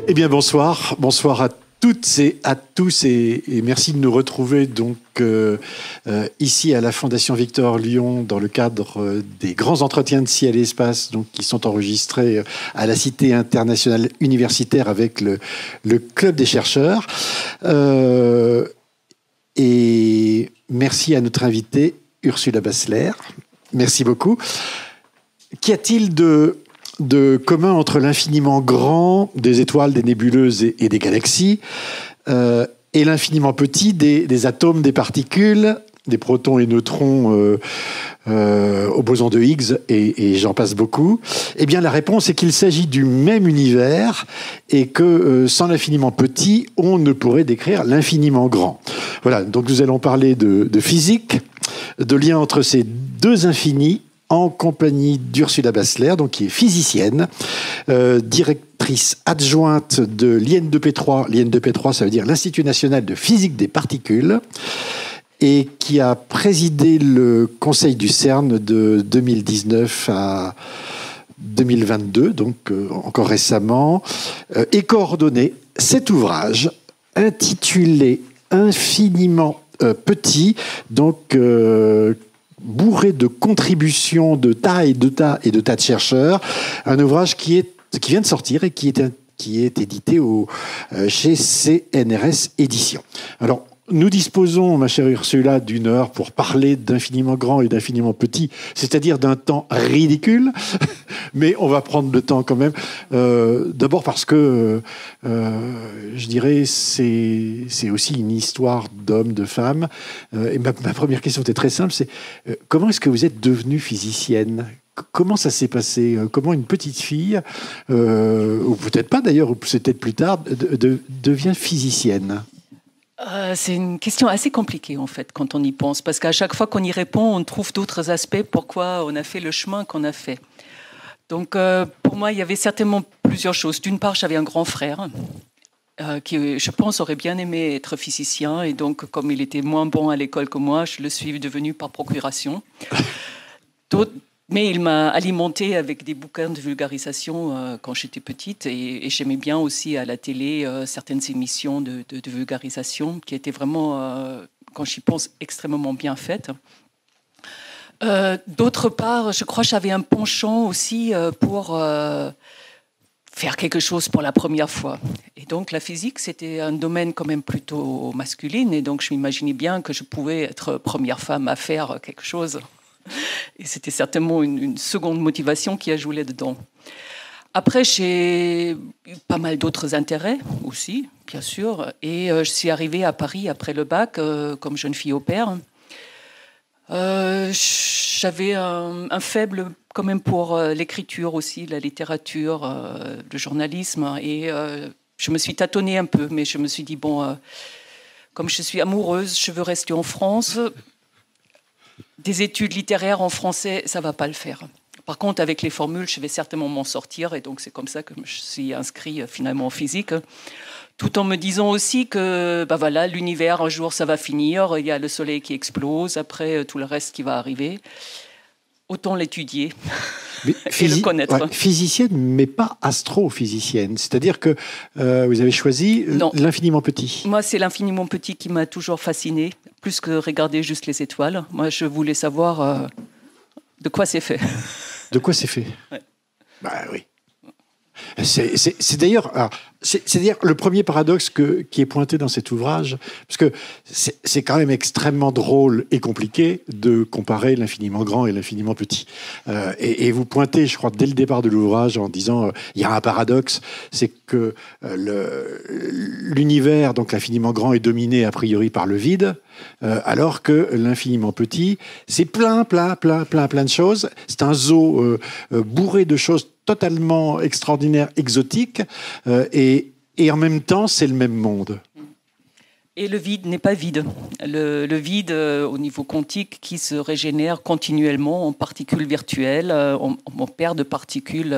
Eh bien, bonsoir. Bonsoir à toutes et à tous et merci de nous retrouver donc ici à la Fondation Victor Lyon dans le cadre des grands entretiens de ciel et espace donc, qui sont enregistrés à la Cité internationale universitaire avec le Club des chercheurs. Et merci à notre invitée Ursula Bassler. Merci beaucoup. Qu'y a-t-il de commun entre l'infiniment grand des étoiles, des nébuleuses et des galaxies et l'infiniment petit des atomes, des particules, des protons et neutrons au boson de Higgs et j'en passe beaucoup? Eh bien, la réponse est qu'il s'agit du même univers et que sans l'infiniment petit, on ne pourrait décrire l'infiniment grand. Voilà, donc nous allons parler de physique, de lien entre ces deux infinis, en compagnie d'Ursula Bassler, donc qui est physicienne, directrice adjointe de l'IN2P3. l'IN2P3, ça veut dire l'Institut national de physique des particules, et qui a présidé le conseil du CERN de 2019 à 2022, donc encore récemment, et coordonné cet ouvrage intitulé Infiniment petit, donc bourré de contributions de tas de chercheurs, un ouvrage qui vient de sortir et qui est édité chez CNRS Éditions. Alors, nous disposons, ma chère Ursula, d'une heure pour parler d'infiniment grand et d'infiniment petit, c'est-à-dire d'un temps ridicule, mais on va prendre le temps quand même. D'abord parce que, je dirais, c'est aussi une histoire d'hommes, de femmes. Et ma première question était très simple, c'est comment est-ce que vous êtes devenue physicienne ? Comment ça s'est passé ? Comment une petite fille, ou peut-être pas d'ailleurs, ou peut-être plus tard, devient physicienne ? C'est une question assez compliquée en fait quand on y pense, parce qu'à chaque fois qu'on y répond, on trouve d'autres aspects pourquoi on a fait le chemin qu'on a fait. Donc pour moi, il y avait certainement plusieurs choses. D'une part, j'avais un grand frère qui, je pense, aurait bien aimé être physicien, et donc comme il était moins bon à l'école que moi, je le suis devenu par procuration. Mais il m'a alimenté avec des bouquins de vulgarisation quand j'étais petite, et j'aimais bien aussi à la télé certaines émissions de vulgarisation qui étaient vraiment, quand j'y pense, extrêmement bien faites. D'autre part, je crois que j'avais un penchant aussi pour faire quelque chose pour la première fois. Et donc la physique, c'était un domaine quand même plutôt masculin, et donc je m'imaginais bien que je pouvais être première femme à faire quelque chose. Et c'était certainement une seconde motivation qui a joué là-dedans. Après, j'ai eu pas mal d'autres intérêts aussi, bien sûr. Et je suis arrivée à Paris après le bac comme jeune fille au pair. J'avais un faible quand même pour l'écriture aussi, la littérature, le journalisme. Et je me suis tâtonnée un peu, mais je me suis dit, bon, comme je suis amoureuse, je veux rester en France. Des études littéraires en français, ça ne va pas le faire. Par contre, avec les formules, je vais certainement m'en sortir. Et donc, c'est comme ça que je suis inscrit finalement en physique. Tout en me disant aussi que voilà, l'univers, un jour, ça va finir. Il y a le soleil qui explose. Après, tout le reste qui va arriver. Autant l'étudier et le connaître. Ouais, physicienne, mais pas astrophysicienne. C'est-à-dire que vous avez choisi l'infiniment petit. Moi, c'est l'infiniment petit qui m'a toujours fascinée, plus que regarder juste les étoiles. Moi, je voulais savoir de quoi c'est fait. De quoi c'est fait ? Ouais. Bah oui. C'est d'ailleurs le premier paradoxe qui est pointé dans cet ouvrage, parce que c'est quand même extrêmement drôle et compliqué de comparer l'infiniment grand et l'infiniment petit. Et vous pointez, je crois, dès le départ de l'ouvrage en disant il y a un paradoxe, c'est que l'univers, donc l'infiniment grand, est dominé a priori par le vide, alors que l'infiniment petit, c'est plein de choses. C'est un zoo bourré de choses totalement extraordinaire, exotique, et en même temps, c'est le même monde. Et le vide n'est pas vide. Le vide, au niveau quantique, qui se régénère continuellement en particules virtuelles, en paires de particules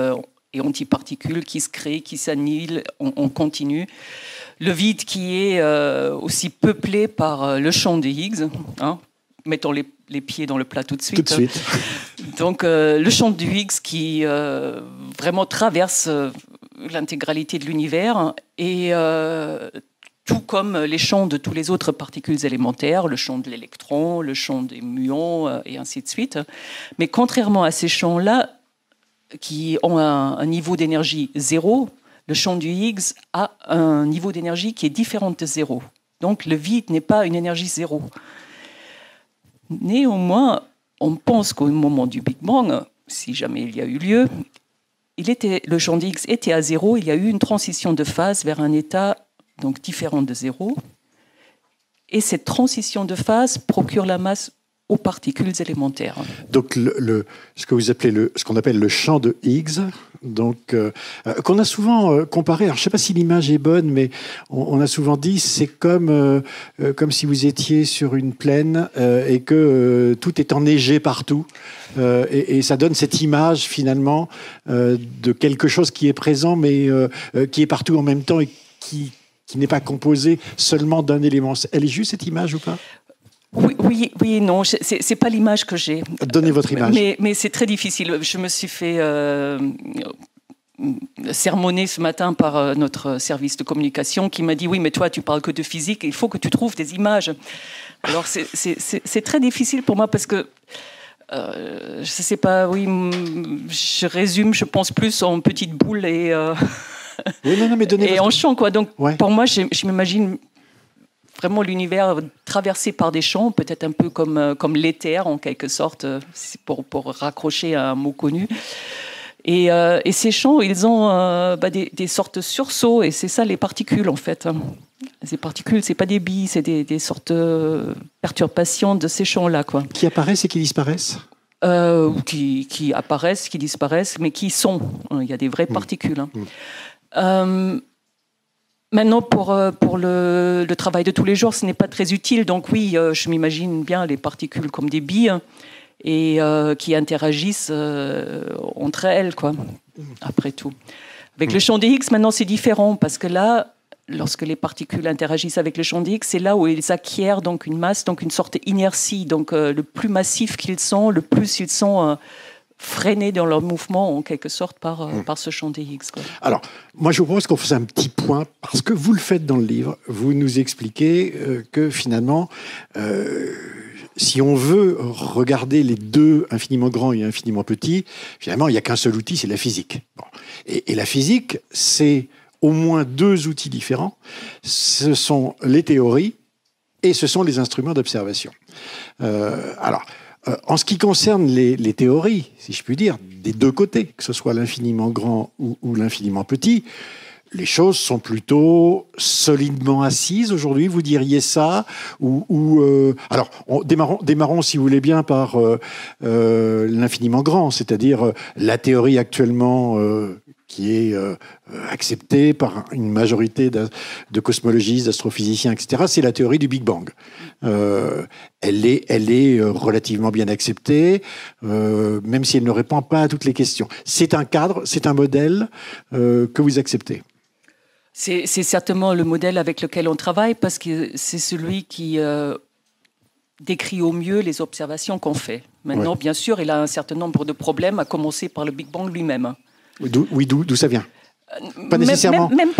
et antiparticules qui se créent, qui s'annihilent en continu. Le vide qui est aussi peuplé par le champ de Higgs, hein, mettons les pieds dans le plat tout de suite. Tout de suite. Donc le champ de Higgs qui vraiment traverse l'intégralité de l'univers et tout comme les champs de tous les autres particules élémentaires, le champ de l'électron, le champ des muons et ainsi de suite. Mais contrairement à ces champs-là, qui ont un niveau d'énergie zéro, le champ du Higgs a un niveau d'énergie qui est différent de zéro. Donc le vide n'est pas une énergie zéro. Néanmoins, on pense qu'au moment du Big Bang, si jamais il y a eu lieu, le champ d'Higgs était à zéro, il y a eu une transition de phase vers un état donc différent de zéro. Et cette transition de phase procure la masse aux particules élémentaires. Donc ce que vous appelez ce qu'on appelle le champ de Higgs, donc qu'on a souvent comparé. Alors je ne sais pas si l'image est bonne, mais on a souvent dit c'est comme si vous étiez sur une plaine et que tout est enneigé partout, et ça donne cette image finalement de quelque chose qui est présent, mais qui est partout en même temps et qui n'est pas composé seulement d'un élément. Elle est juste cette image ou pas ? Oui et non, c'est pas l'image que j'ai. Donnez votre image. Mais c'est très difficile. Je me suis fait sermonner ce matin par notre service de communication qui m'a dit oui, mais toi tu parles que de physique, il faut que tu trouves des images. Alors c'est très difficile pour moi parce que je sais pas, oui, je résume, je pense plus en petites boules et oui, non, mais et en champ quoi. Donc ouais. Pour moi, je m'imagine vraiment l'univers traversé par des champs, peut-être un peu comme l'éther en quelque sorte, pour raccrocher à un mot connu. Et ces champs, ils ont des sortes de sursauts, et c'est ça les particules en fait. Ces particules, c'est pas des billes, c'est des sortes de perturbations de ces champs-là, quoi. Qui apparaissent et qui disparaissent. Qui apparaissent, qui disparaissent, mais qui sont. Il y a des vraies particules. Maintenant, pour le travail de tous les jours, ce n'est pas très utile. Donc oui, je m'imagine bien les particules comme des billes et qui interagissent entre elles, quoi, après tout. Avec le champ des Higgs, maintenant, c'est différent parce que là, lorsque les particules interagissent avec le champ des Higgs, c'est là où ils acquièrent donc une masse, donc une sorte d'inertie. Donc le plus massif qu'ils sont, le plus ils sont freinés dans leur mouvement, en quelque sorte, par ce champ des Higgs, quoi. Alors, moi, je vous propose qu'on fasse un petit point, parce que vous le faites dans le livre. Vous nous expliquez que, finalement, si on veut regarder les deux, infiniment grands et infiniment petits, finalement, il n'y a qu'un seul outil, c'est la physique. Bon. Et la physique, c'est au moins deux outils différents. Ce sont les théories et ce sont les instruments d'observation. En ce qui concerne les théories, si je puis dire, des deux côtés, que ce soit l'infiniment grand ou l'infiniment petit, les choses sont plutôt solidement assises aujourd'hui, vous diriez ça alors, démarrons, si vous voulez bien, par l'infiniment grand, c'est-à-dire la théorie actuellement qui est acceptée par une majorité de cosmologistes, d'astrophysiciens, etc., c'est la théorie du Big Bang. Elle est relativement bien acceptée, même si elle ne répond pas à toutes les questions. C'est un cadre, c'est un modèle que vous acceptez. C'est certainement le modèle avec lequel on travaille parce que c'est celui qui décrit au mieux les observations qu'on fait. Maintenant, bien sûr, il a un certain nombre de problèmes, à commencer par le Big Bang lui-même. D'où ça vient? Pas nécessairement. Même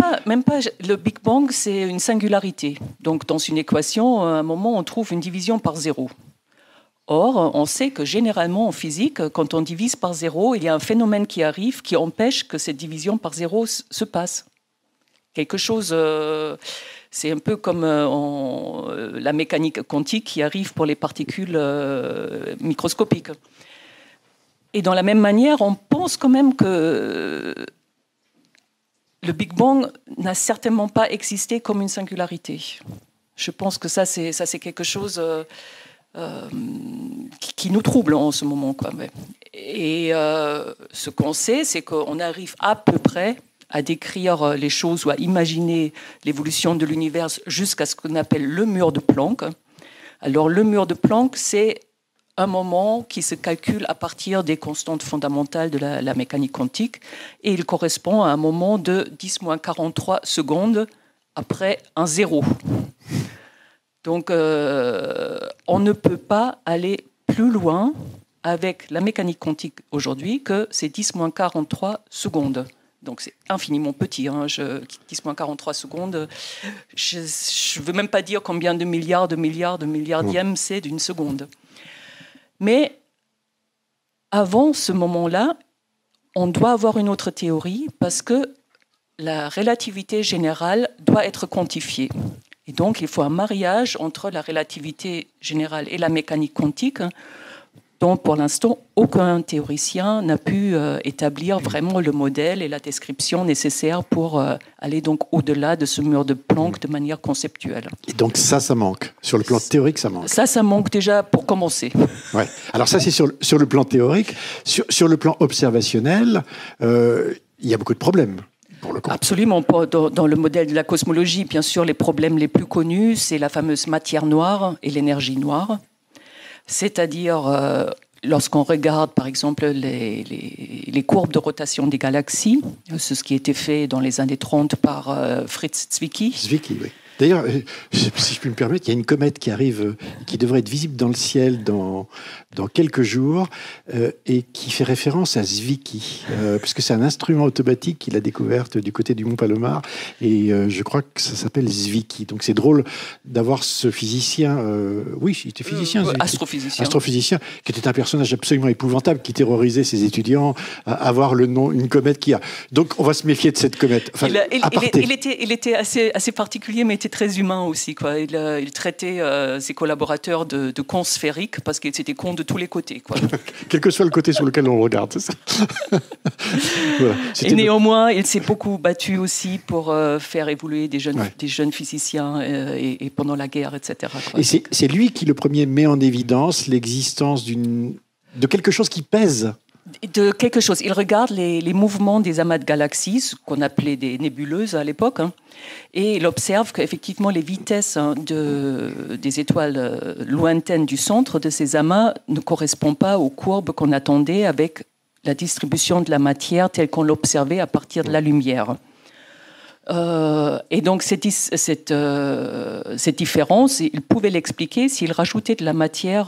pas. Le Big Bang, c'est une singularité. Donc, dans une équation, à un moment, on trouve une division par zéro. Or, on sait que généralement, en physique, quand on divise par zéro, il y a un phénomène qui arrive qui empêche que cette division par zéro se passe. Quelque chose, c'est un peu comme la mécanique quantique qui arrive pour les particules microscopiques. Et dans la même manière, on pense quand même que le Big Bang n'a certainement pas existé comme une singularité. Je pense que ça c'est quelque chose qui nous trouble en ce moment, quoi. Et ce qu'on sait, c'est qu'on arrive à peu près à décrire les choses ou à imaginer l'évolution de l'univers jusqu'à ce qu'on appelle le mur de Planck. Alors le mur de Planck, c'est un moment qui se calcule à partir des constantes fondamentales de la mécanique quantique, et il correspond à un moment de 10-43 secondes après un zéro. Donc on ne peut pas aller plus loin avec la mécanique quantique aujourd'hui que ces 10-43 secondes. Donc c'est infiniment petit, 10-43 secondes. Je ne veux même pas dire combien de milliardièmes c'est d'une seconde. Mais avant ce moment-là, on doit avoir une autre théorie parce que la relativité générale doit être quantifiée. Et donc il faut un mariage entre la relativité générale et la mécanique quantique, dont pour l'instant, aucun théoricien n'a pu établir vraiment le modèle et la description nécessaires pour aller donc au-delà de ce mur de Planck de manière conceptuelle. Et donc ça manque. Sur le plan théorique, ça manque. Ça manque déjà pour commencer. Ouais. Alors ça, c'est sur le plan théorique. Sur le plan observationnel, il y a beaucoup de problèmes. Pour le coup. Absolument. Dans le modèle de la cosmologie, bien sûr, les problèmes les plus connus, c'est la fameuse matière noire et l'énergie noire. C'est-à-dire, lorsqu'on regarde, par exemple, les courbes de rotation des galaxies, c'est ce qui a été fait dans les années 30 par Fritz Zwicky. Zwicky, oui. D'ailleurs, si je puis me permettre, il y a une comète qui arrive, qui devrait être visible dans le ciel dans quelques jours, et qui fait référence à Zwicky, puisque c'est un instrument automatique qu'il a découvert du côté du Mont Palomar, et je crois que ça s'appelle Zwicky. Donc c'est drôle d'avoir ce physicien, oui, il était physicien, astrophysicien, qui était un personnage absolument épouvantable, qui terrorisait ses étudiants, à avoir le nom, une comète qui a... Donc on va se méfier de cette comète. Enfin, il était assez particulier, mais était très humain aussi, quoi. Il traitait ses collaborateurs de cons sphériques parce qu'ils étaient cons de tous les côtés, quoi. Quel que soit le côté sur lequel on le regarde, c'est ça. Voilà. Et néanmoins, il s'est beaucoup battu aussi pour faire évoluer des jeunes physiciens et pendant la guerre, etc., quoi. Et c'est lui qui, le premier, met en évidence l'existence de quelque chose qui pèse. De quelque chose. Il regarde les mouvements des amas de galaxies, ce qu'on appelait des nébuleuses à l'époque, et il observe qu'effectivement les vitesses des étoiles lointaines du centre de ces amas ne correspondent pas aux courbes qu'on attendait avec la distribution de la matière telle qu'on l'observait à partir de la lumière. Et donc cette différence, il pouvait l'expliquer s'il rajoutait de la matière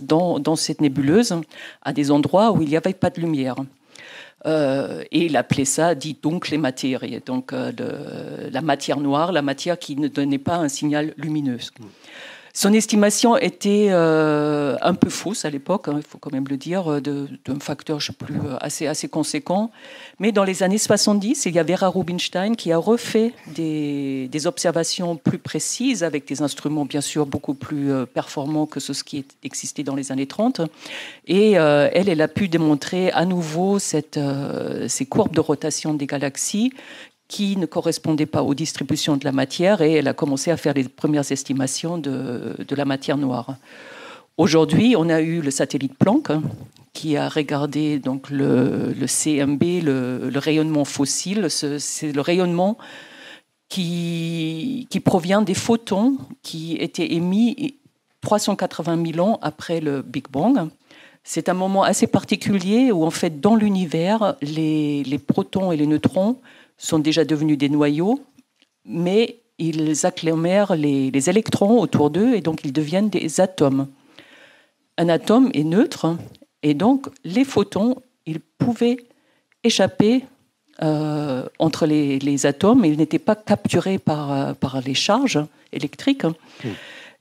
dans cette nébuleuse à des endroits où il n'y avait pas de lumière. Et il appelait ça, dit donc, les matériaux. Donc la matière noire, la matière qui ne donnait pas un signal lumineux. Son estimation était un peu fausse à l'époque, il faut quand même le dire, d'un facteur, je sais plus, assez conséquent. Mais dans les années 70, il y a Vera Rubinstein qui a refait des observations plus précises avec des instruments, bien sûr, beaucoup plus performants que ce qui existait dans les années 30. Et elle a pu démontrer à nouveau ces courbes de rotation des galaxies qui ne correspondait pas aux distributions de la matière, et elle a commencé à faire les premières estimations de la matière noire. Aujourd'hui, on a eu le satellite Planck qui a regardé donc le CMB, le rayonnement fossile. C'est le rayonnement qui provient des photons qui étaient émis 380 000 ans après le Big Bang. C'est un moment assez particulier où, en fait, dans l'univers, les protons et les neutrons sont déjà devenus des noyaux, mais ils agglomèrent les électrons autour d'eux et donc ils deviennent des atomes. Un atome est neutre et donc les photons, ils pouvaient échapper entre les atomes, mais ils n'étaient pas capturés par les charges électriques.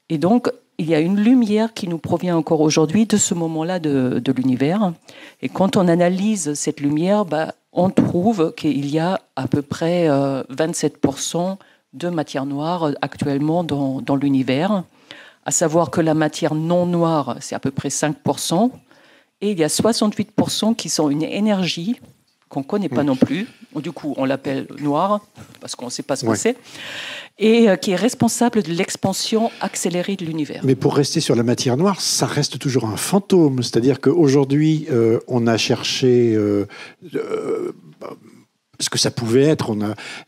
Et donc, il y a une lumière qui nous provient encore aujourd'hui de ce moment-là de l'univers. Et quand on analyse cette lumière, on trouve qu'il y a à peu près 27% de matière noire actuellement dans l'univers, à savoir que la matière non noire, c'est à peu près 5%, et il y a 68% qui sont une énergie qu'on ne connaît pas non plus, ou du coup on l'appelle noire, parce qu'on ne sait pas ce que c'est, et qui est responsable de l'expansion accélérée de l'univers. Mais pour rester sur la matière noire, ça reste toujours un fantôme. C'est-à-dire qu'aujourd'hui, on a cherché ce que ça pouvait être.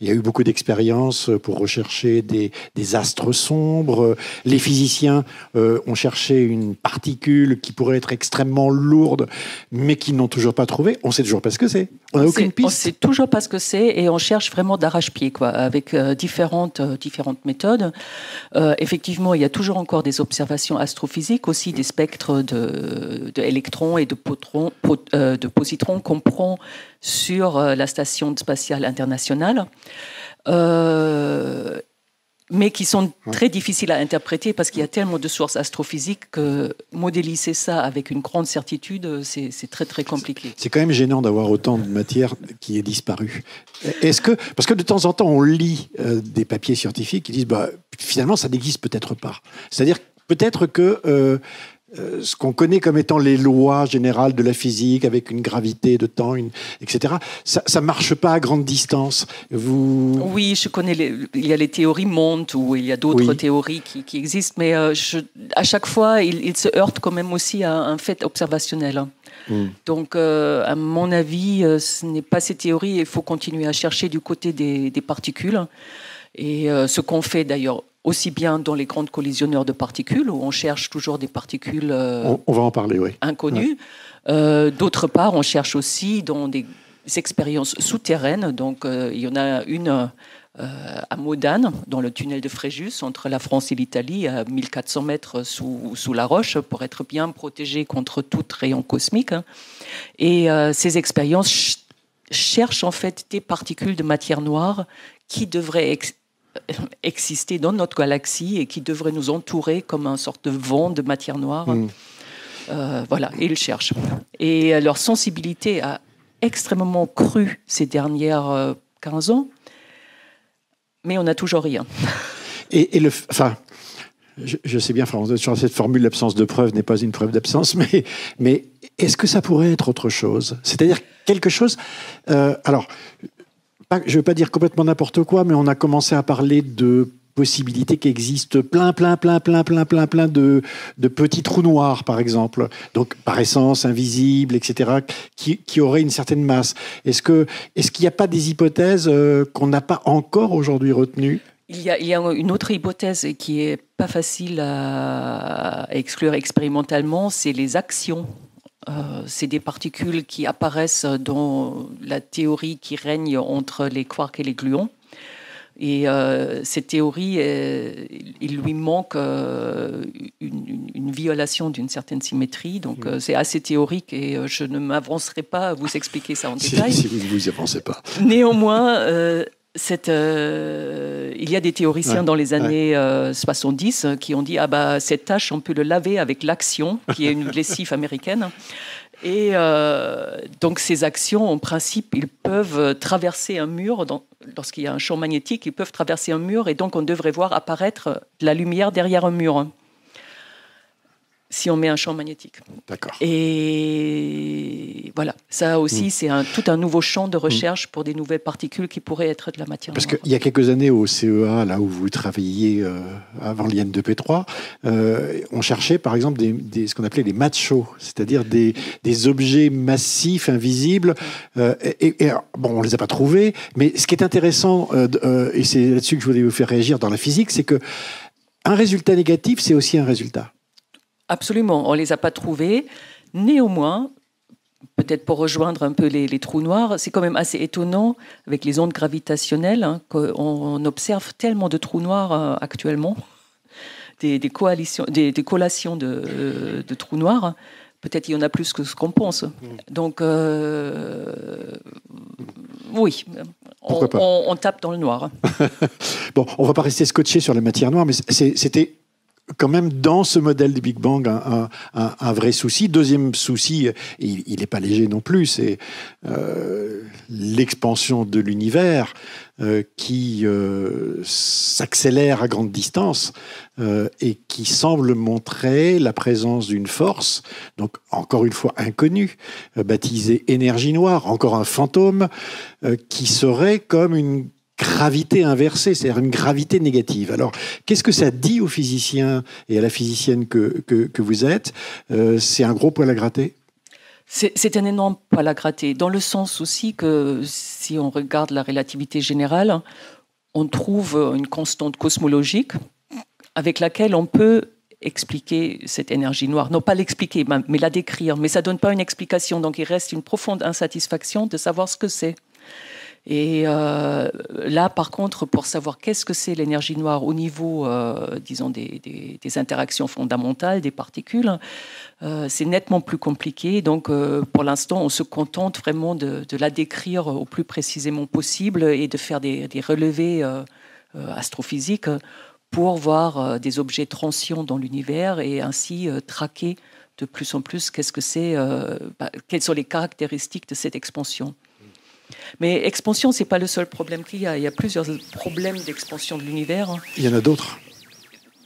Il y a eu beaucoup d'expériences pour rechercher des astres sombres. Les physiciens ont cherché une particule qui pourrait être extrêmement lourde, mais qui n'ont toujours pas trouvé. On ne sait toujours pas ce que c'est. On n'a aucune piste. On ne sait toujours pas ce que c'est et on cherche vraiment d'arrache-pied, avec différentes méthodes. Effectivement, il y a toujours encore des observations astrophysiques, aussi des spectres d'électrons et de positrons qu'on prend sur la Station spatiale internationale, mais qui sont très difficiles à interpréter parce qu'il y a tellement de sources astrophysiques que modéliser ça avec une grande certitude, c'est très très compliqué. C'est quand même gênant d'avoir autant de matière qui est disparue. Parce que de temps en temps, on lit des papiers scientifiques qui disent finalement, ça n'existe peut-être pas. C'est-à-dire peut-être que ce qu'on connaît comme étant les lois générales de la physique, avec une gravité de temps, etc., ça ne marche pas à grande distance. Oui, je connais, il y a les théories mondes, ou il y a d'autres théories qui existent, mais à chaque fois, il se heurte quand même aussi à un fait observationnel. Donc, à mon avis, ce n'est pas ces théories, il faut continuer à chercher du côté des particules. Et ce qu'on fait d'ailleurs aussi bien dans les grandes collisionneurs de particules, où on cherche toujours des particules on va en parler, oui. inconnues. Ouais. D'autre part, on cherche aussi dans des expériences souterraines. Donc, il y en a une à Modane, dans le tunnel de Fréjus, entre la France et l'Italie, à 1400 mètres sous la roche, pour être bien protégé contre tout rayon cosmique. Et ces expériences cherchent en fait des particules de matière noire qui devraient exister dans notre galaxie et qui devraient nous entourer comme une sorte de vent de matière noire. Voilà, et ils cherchent. Et leur sensibilité a extrêmement cru ces dernières 15 ans, mais on n'a toujours rien. Je sais bien, sur cette formule, l'absence de preuve n'est pas une preuve d'absence, mais est-ce que ça pourrait être autre chose ? C'est-à-dire quelque chose... alors, je ne veux pas dire complètement n'importe quoi, mais on a commencé à parler de possibilités qui existent, plein de petits trous noirs, par exemple, donc par essence invisibles, etc., qui auraient une certaine masse. Est-ce qu'il n'y a pas des hypothèses qu'on n'a pas encore aujourd'hui retenues ? Il y a une autre hypothèse qui n'est pas facile à exclure expérimentalement, c'est les actions. C'est des particules qui apparaissent dans la théorie qui règne entre les quarks et les gluons. Et cette théorie, il lui manque une violation d'une certaine symétrie. Donc c'est assez théorique et je ne m'avancerai pas à vous expliquer ça en détail. Si vous ne vous y avancez pas. Néanmoins, il y a des théoriciens dans les années 70 qui ont dit cette tâche, on peut le laver avec l'action, qui est une lessive américaine. Et donc ces actions, en principe, ils peuvent traverser un mur. Lorsqu'il y a un champ magnétique, ils peuvent traverser un mur et donc on devrait voir apparaître de la lumière derrière un mur. Si on met un champ magnétique. D'accord. Et voilà, ça aussi, c'est tout un nouveau champ de recherche pour des nouvelles particules qui pourraient être de la matière noire. Parce qu'il y a quelques années au CEA, là où vous travailliez avant l'IN2P3, on cherchait par exemple ce qu'on appelait les machos, c'est-à-dire des objets massifs, invisibles. On ne les a pas trouvés, mais ce qui est intéressant, et c'est là-dessus que je voulais vous faire réagir dans la physique, c'est qu'un résultat négatif, c'est aussi un résultat. Absolument, on ne les a pas trouvés. Néanmoins, peut-être pour rejoindre un peu les trous noirs, c'est quand même assez étonnant avec les ondes gravitationnelles qu'on observe tellement de trous noirs actuellement, des collations de trous noirs. Peut-être il y en a plus que ce qu'on pense. Donc, oui, on tape dans le noir. Bon, on ne va pas rester scotché sur la matière noire, mais c'était quand même dans ce modèle du Big Bang un vrai souci. Deuxième souci, il n'est pas léger non plus, c'est l'expansion de l'univers qui s'accélère à grande distance et qui semble montrer la présence d'une force, donc encore une fois inconnue, baptisée énergie noire, encore un fantôme, qui serait comme une gravité inversée, c'est-à-dire une gravité négative. Alors, qu'est-ce que ça dit aux physiciens et à la physicienne que vous êtes ? C'est un gros poil à gratter ? C'est un énorme poil à gratter, dans le sens aussi que si on regarde la relativité générale, on trouve une constante cosmologique avec laquelle on peut expliquer cette énergie noire. Non pas l'expliquer, mais la décrire. Mais ça ne donne pas une explication, donc il reste une profonde insatisfaction de savoir ce que c'est. Et là, par contre, pour savoir qu'est-ce que c'est l'énergie noire au niveau, disons, des interactions fondamentales des particules, c'est nettement plus compliqué. Donc, pour l'instant, on se contente vraiment de la décrire au plus précisément possible et de faire des relevés astrophysiques pour voir des objets transients dans l'univers et ainsi traquer de plus en plus qu'est-ce que c'est, quelles sont les caractéristiques de cette expansion. Mais expansion, ce n'est pas le seul problème qu'il y a. Il y a plusieurs problèmes d'expansion de l'univers. Il y en a d'autres.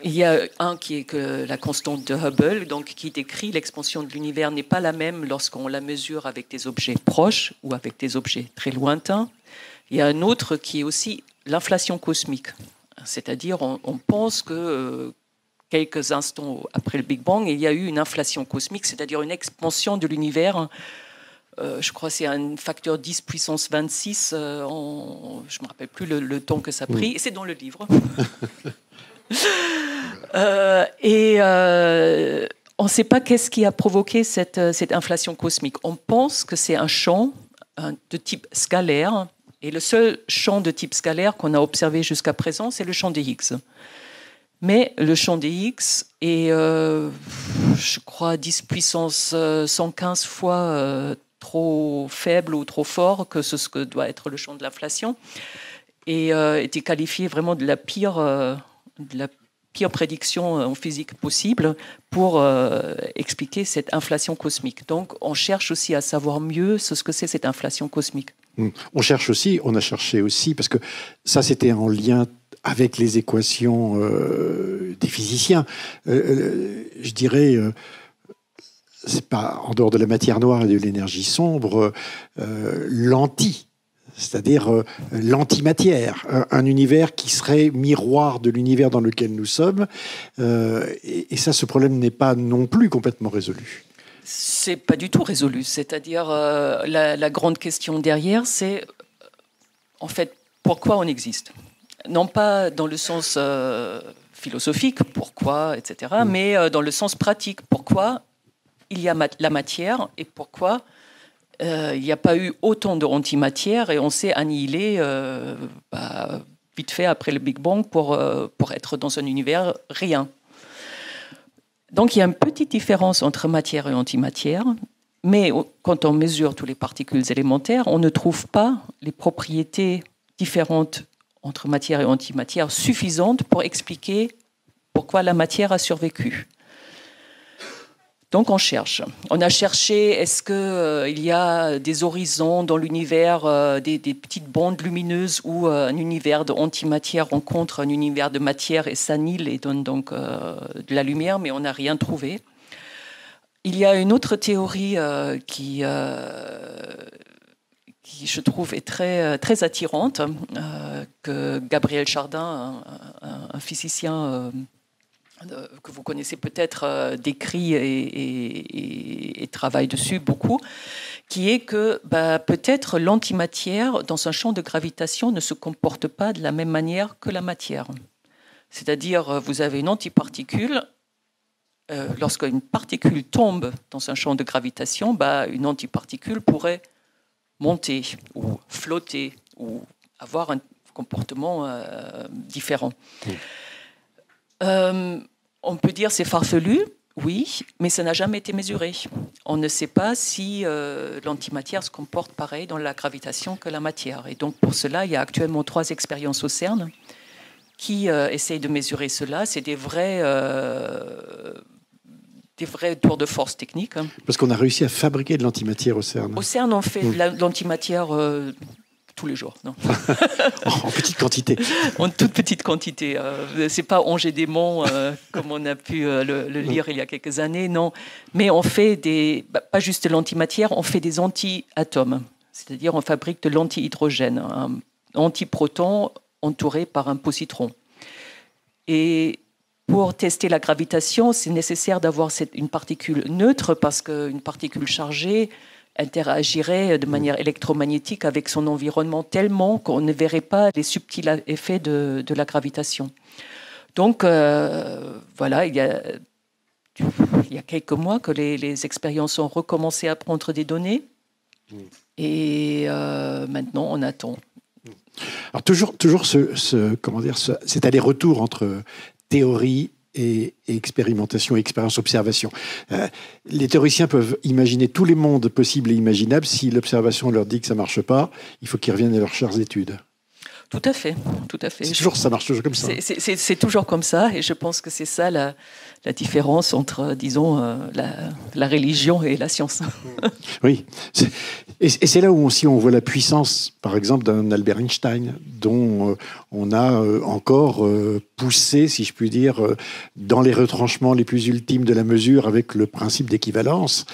Il y a un qui est que la constante de Hubble, donc qui décrit l'expansion de l'univers n'est pas la même lorsqu'on la mesure avec des objets proches ou avec des objets très lointains. Il y a un autre qui est aussi l'inflation cosmique. C'est-à-dire, on pense que quelques instants après le Big Bang, il y a eu une inflation cosmique, c'est-à-dire une expansion de l'univers. Je crois que c'est un facteur 10 puissance 26. Je ne me rappelle plus le temps que ça a pris. Et c'est dans le livre. On ne sait pas qu'est-ce qui a provoqué cette inflation cosmique. On pense que c'est un champ de type scalaire. Et le seul champ de type scalaire qu'on a observé jusqu'à présent, c'est le champ des Higgs. Mais le champ des Higgs est, je crois, 10 puissance 115 fois trop faible ou trop fort que ce que doit être le champ de l'inflation. Et était qualifié vraiment de la pire prédiction en physique possible pour expliquer cette inflation cosmique. Donc, on cherche aussi à savoir mieux ce que c'est cette inflation cosmique. On a cherché aussi, parce que ça, c'était en lien avec les équations des physiciens. Je dirais, c'est pas en dehors de la matière noire et de l'énergie sombre, c'est-à-dire l'antimatière, un univers qui serait miroir de l'univers dans lequel nous sommes. Et ça, ce problème n'est pas non plus complètement résolu. C'est pas du tout résolu. C'est-à-dire, la grande question derrière, c'est en fait pourquoi on existe. Non pas dans le sens philosophique, pourquoi, etc., mais dans le sens pratique. Pourquoi il y a la matière et pourquoi il n'y a pas eu autant de antimatière et on s'est annihilé vite fait après le Big Bang pour être dans un univers rien. Donc il y a une petite différence entre matière et antimatière, mais quand on mesure toutes les particules élémentaires, on ne trouve pas les propriétés différentes entre matière et antimatière suffisantes pour expliquer pourquoi la matière a survécu. Donc on cherche. On a cherché, est-ce qu'il y a des horizons dans l'univers, des petites bandes lumineuses où un univers d'antimatière rencontre un univers de matière et s'annihile et donne donc de la lumière, mais on n'a rien trouvé. Il y a une autre théorie qui, je trouve, est très, très attirante, que Gabriel Chardin, un physicien que vous connaissez peut-être, décrit et travaille dessus beaucoup, qui est que peut-être l'antimatière, dans un champ de gravitation, ne se comporte pas de la même manière que la matière. C'est-à-dire, vous avez une antiparticule, lorsqu'une particule tombe dans un champ de gravitation, une antiparticule pourrait monter ou flotter ou avoir un comportement différent. On peut dire c'est farfelu, oui, mais ça n'a jamais été mesuré. On ne sait pas si l'antimatière se comporte pareil dans la gravitation que la matière. Et donc pour cela, il y a actuellement 3 expériences au CERN qui essayent de mesurer cela. C'est des vrais tours de force techniques. Parce qu'on a réussi à fabriquer de l'antimatière au CERN. Au CERN, on fait de l'antimatière tous les jours, non. En petite quantité. En toute petite quantité. C'est pas Angers démon comme on a pu le lire il y a quelques années, non. Mais on fait pas juste de l'antimatière, on fait des anti-atomes. C'est-à-dire on fabrique de l'anti-hydrogène, un antiproton entouré par un positron. Et pour tester la gravitation, c'est nécessaire d'avoir une particule neutre parce qu'une particule chargée interagirait de manière électromagnétique avec son environnement tellement qu'on ne verrait pas les subtils effets de la gravitation. Donc, voilà, il y a quelques mois que les expériences ont recommencé à prendre des données. Et maintenant, on attend. Alors toujours cet aller-retour entre théorie et expérimentation, expérience, observation. Les théoriciens peuvent imaginer tous les mondes possibles et imaginables. Si l'observation leur dit que ça ne marche pas, il faut qu'ils reviennent à leurs chères études. Tout à fait, tout à fait. Ça marche toujours comme ça. C'est toujours comme ça, et je pense que c'est ça la différence entre, disons, la religion et la science. Oui, et c'est là où aussi on voit la puissance, par exemple, d'un Albert Einstein, dont on a encore poussé, si je puis dire, dans les retranchements les plus ultimes de la mesure avec le principe d'équivalence.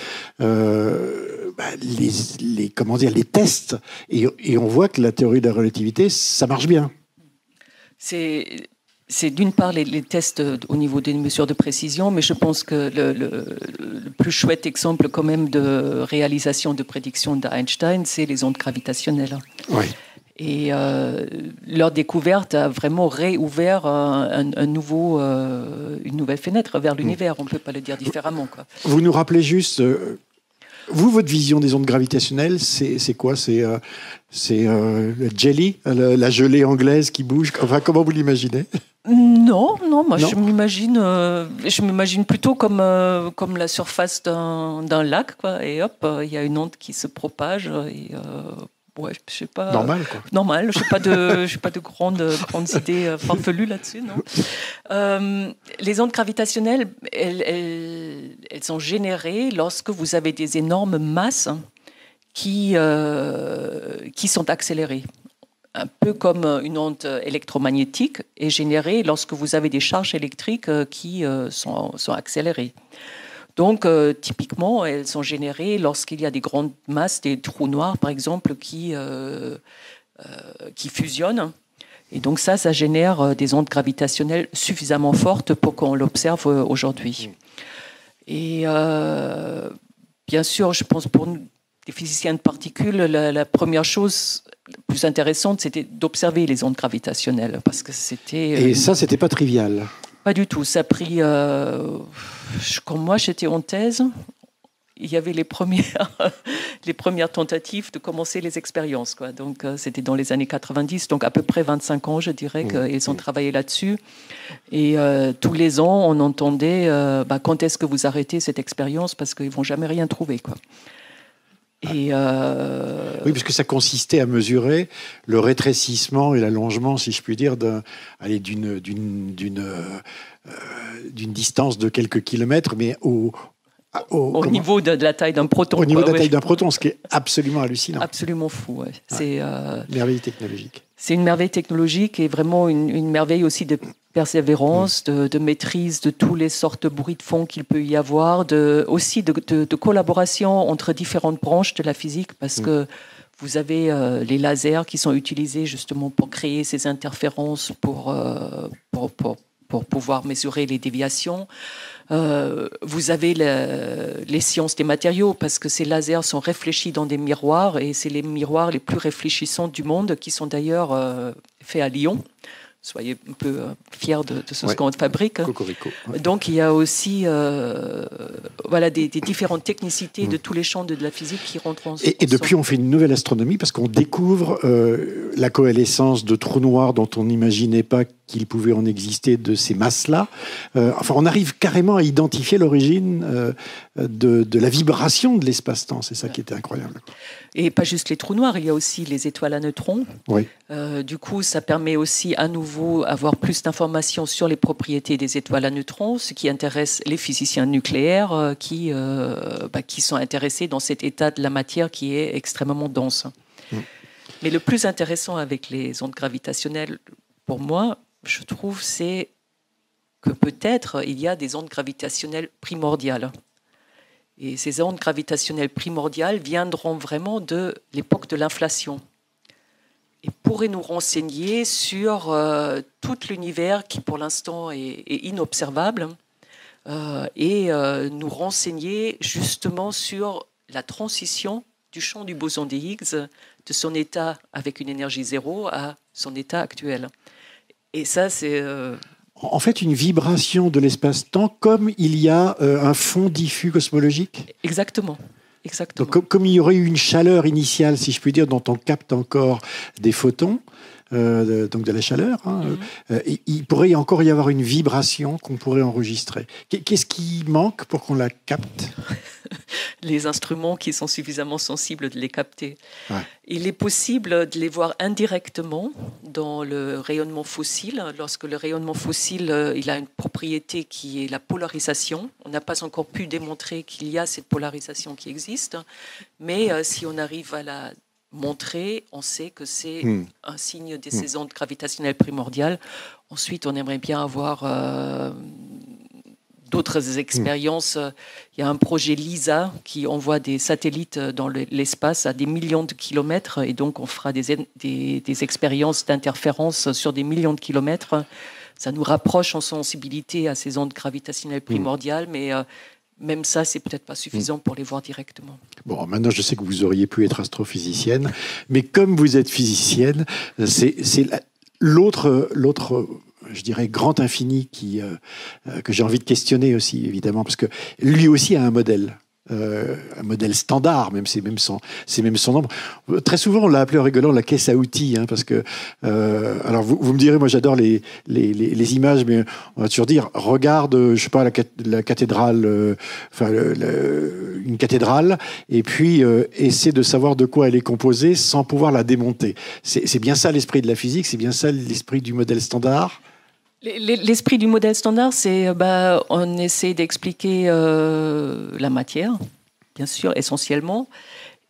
Les tests, et on voit que la théorie de la relativité, ça marche bien. C'est d'une part les tests au niveau des mesures de précision, mais je pense que le plus chouette exemple quand même de réalisation de prédiction d'Einstein, c'est les ondes gravitationnelles. Oui. Et leur découverte a vraiment réouvert une nouvelle fenêtre vers l'univers. On ne peut pas le dire différemment, quoi. Vous nous rappelez juste... votre vision des ondes gravitationnelles, c'est quoi? C'est le jelly, la gelée anglaise qui bouge? Enfin, comment vous l'imaginez? Non, moi non. Je m'imagine plutôt comme la surface d'un lac, quoi. Et hop, il y a une onde qui se propage. Et, ouais, je sais pas. Normal, quoi. Normal. Je n'ai pas de grandes idées farfelues là-dessus, non. Les ondes gravitationnelles, elles sont générées lorsque vous avez des énormes masses qui sont accélérées. Un peu comme une onde électromagnétique est générée lorsque vous avez des charges électriques qui sont accélérées. Donc, typiquement, elles sont générées lorsqu'il y a des grandes masses, des trous noirs, par exemple, qui fusionnent. Et donc ça génère des ondes gravitationnelles suffisamment fortes pour qu'on l'observe aujourd'hui. Et bien sûr, je pense pour nous, les physiciens de particules, la première chose plus intéressante, c'était d'observer les ondes gravitationnelles. Parce que c'était... Et ça, c'était pas trivial. Pas du tout. Ça a pris... quand moi, j'étais en thèse, il y avait les premières tentatives de commencer les expériences, quoi. Donc, c'était dans les années 90, donc à peu près 25 ans, je dirais, qu'ils ont travaillé là-dessus. Et tous les ans, on entendait quand est-ce que vous arrêtez cette expérience, parce qu'ils ne vont jamais rien trouver, quoi. Et oui, parce que ça consistait à mesurer le rétrécissement et l'allongement, si je puis dire, d'une distance de quelques kilomètres, mais au niveau de la taille d'un proton. Au niveau de la taille d'un proton, ce qui est absolument hallucinant. Absolument fou, ouais. C'est merveille technologique. C'est une merveille technologique et vraiment une merveille aussi de persévérance, de maîtrise de toutes les sortes de bruits de fond qu'il peut y avoir, aussi de collaboration entre différentes branches de la physique, parce que vous avez les lasers qui sont utilisés justement pour créer ces interférences, pour pouvoir mesurer les déviations. Vous avez les sciences des matériaux, parce que ces lasers sont réfléchis dans des miroirs, et c'est les miroirs les plus réfléchissants du monde, qui sont d'ailleurs faits à Lyon. Soyez un peu fiers de ce qu'on fabrique. Cocorico. Ouais. Donc il y a aussi des différentes technicités de tous les champs de la physique qui rentrent en Et depuis, on fait une nouvelle astronomie, parce qu'on découvre la coalescence de trous noirs dont on n'imaginait pas qu'il pouvait en exister, de ces masses-là. On arrive carrément à identifier l'origine de la vibration de l'espace-temps. C'est ça qui était incroyable. Et pas juste les trous noirs, il y a aussi les étoiles à neutrons. Oui. Du coup, ça permet aussi à nouveau d'avoir plus d'informations sur les propriétés des étoiles à neutrons, ce qui intéresse les physiciens nucléaires qui sont intéressés dans cet état de la matière qui est extrêmement dense. Mais le plus intéressant avec les ondes gravitationnelles, pour moi, je trouve, c'est que peut-être il y a des ondes gravitationnelles primordiales. Et ces ondes gravitationnelles primordiales viendront vraiment de l'époque de l'inflation et pourraient nous renseigner sur tout l'univers qui, pour l'instant, est inobservable et nous renseigner justement sur la transition du champ du boson de Higgs de son état avec une énergie zéro à son état actuel. Et ça, c'est... En fait, une vibration de l'espace-temps, comme il y a un fond diffus cosmologique. Exactement. exactement. Donc, comme il y aurait eu une chaleur initiale, si je puis dire, dont on capte encore des photons, donc de la chaleur, il pourrait encore y avoir une vibration qu'on pourrait enregistrer. Qu'est-ce qui manque pour qu'on la capte ? Les instruments qui sont suffisamment sensibles de les capter. Ouais. Il est possible de les voir indirectement dans le rayonnement fossile. Lorsque le rayonnement fossile, il a une propriété qui est la polarisation. On n'a pas encore pu démontrer qu'il y a cette polarisation qui existe, mais si on arrive à la montrer, on sait que c'est un signe de ces ondes gravitationnelles primordiales. Ensuite, on aimerait bien avoir d'autres expériences. Il y a un projet LISA qui envoie des satellites dans l'espace à des millions de kilomètres, et donc on fera des expériences d'interférence sur des millions de kilomètres. Ça nous rapproche en sensibilité à ces ondes gravitationnelles primordiales, mais même ça, c'est peut-être pas suffisant pour les voir directement. Bon, maintenant, je sais que vous auriez pu être astrophysicienne, mais comme vous êtes physicienne, c'est l'autre, je dirais, grand infini que j'ai envie de questionner aussi, évidemment, parce que lui aussi a un modèle standard, c'est même son nombre. Très souvent, on l'a appelé en rigolant la caisse à outils, parce que, alors vous me direz, moi j'adore les images, mais on va toujours dire, regarde, je sais pas, la cathédrale, une cathédrale, et puis essaie de savoir de quoi elle est composée sans pouvoir la démonter. C'est bien ça l'esprit de la physique, c'est bien ça l'esprit du modèle standard. L'esprit du modèle standard, c'est on essaie d'expliquer la matière, bien sûr, essentiellement,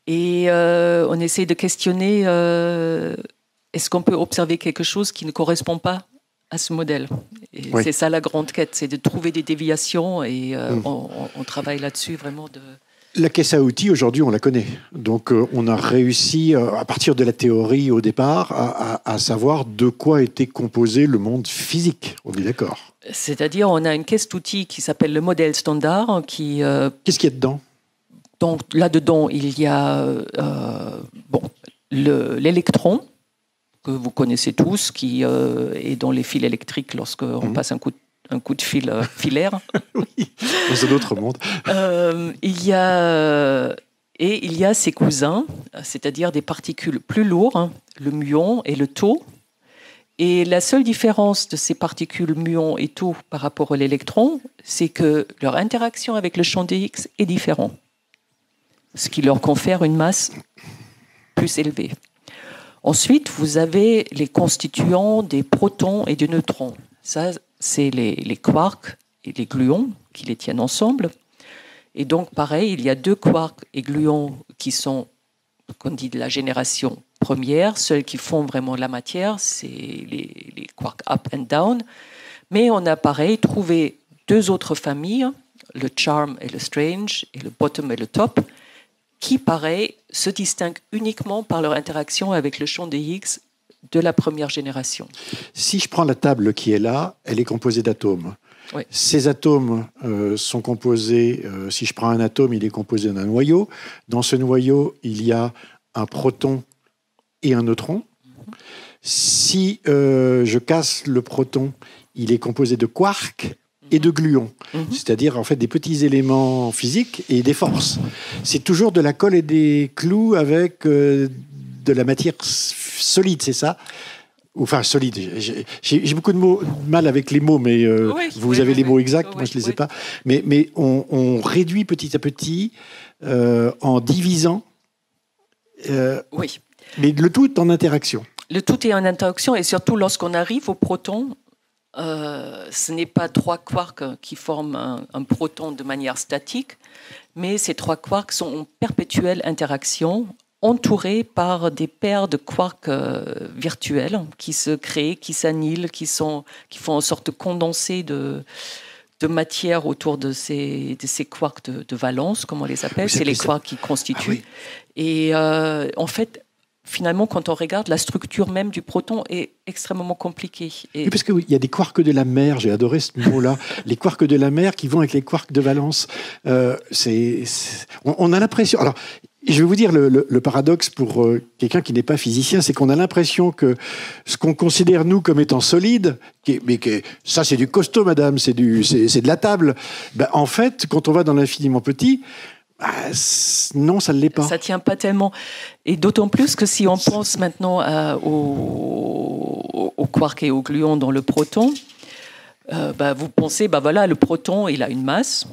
et on essaie de questionner est-ce qu'on peut observer quelque chose qui ne correspond pas à ce modèle. Et oui. C'est ça la grande quête, c'est de trouver des déviations, et on travaille là-dessus vraiment. La caisse à outils, aujourd'hui, on la connaît. Donc, on a réussi, à partir de la théorie au départ, à savoir de quoi était composé le monde physique. On est d'accord. C'est-à-dire, on a une caisse d'outils qui s'appelle le modèle standard. Qu'est-ce qu'il y a dedans ? Donc, là-dedans, il y a l'électron, que vous connaissez tous, qui est dans les fils électriques lorsqu'on passe un coup de fil filaire. Oui, dans un autre monde. Il y a ses cousins, c'est-à-dire des particules plus lourdes, le muon et le tau. Et la seule différence de ces particules muon et tau par rapport à l'électron, c'est que leur interaction avec le champ de Higgs est différente, ce qui leur confère une masse plus élevée. Ensuite, vous avez les constituants des protons et des neutrons. Ça, c'est les quarks et les gluons qui les tiennent ensemble. Et donc, pareil, il y a deux quarks et gluons qui sont, comme dit, de la génération première. Ceux qui font vraiment la matière, c'est les quarks up and down. Mais on a, pareil, trouvé deux autres familles, le charm et le strange, et le bottom et le top, qui, pareil, se distinguent uniquement par leur interaction avec le champ de Higgs de la première génération. Si je prends la table qui est là, elle est composée d'atomes. Oui. Ces atomes sont composés, si je prends un atome, il est composé d'un noyau. Dans ce noyau, il y a un proton et un neutron. Si je casse le proton, il est composé de quarks et de gluons, c'est-à-dire en fait des petits éléments physiques et des forces. C'est toujours de la colle et des clous avec de la matière solide, c'est ça ? Enfin, solide. J'ai beaucoup de mal avec les mots, mais vous avez les mots exacts, moi je ne les ai pas. Mais on réduit petit à petit en divisant. Oui. Mais le tout est en interaction. Le tout est en interaction, et surtout lorsqu'on arrive au proton, ce n'est pas trois quarks qui forment un proton de manière statique, mais ces trois quarks sont en perpétuelle interaction, entourés par des paires de quarks virtuels qui se créent, qui s'annihilent, qui font en sorte de condenser de matière autour de ces quarks de valence, comme on les appelle. C'est les quarks qui constituent. Ah, oui. Et en fait, finalement, quand on regarde, la structure même du proton est extrêmement compliquée. Oui, parce qu'il y a des quarks de la mer, j'ai adoré ce mot-là, les quarks de la mer qui vont avec les quarks de valence. On a l'impression... Alors, je vais vous dire le paradoxe pour quelqu'un qui n'est pas physicien, c'est qu'on a l'impression que ce qu'on considère, nous, comme étant solide, ça c'est du costaud, madame, c'est de la table. Ben, en fait, quand on va dans l'infiniment petit, Non, ça ne l'est pas. Ça tient pas tellement. Et d'autant plus que si on pense maintenant au quark et au gluon dans le proton, vous pensez, voilà, le proton, il a une masse,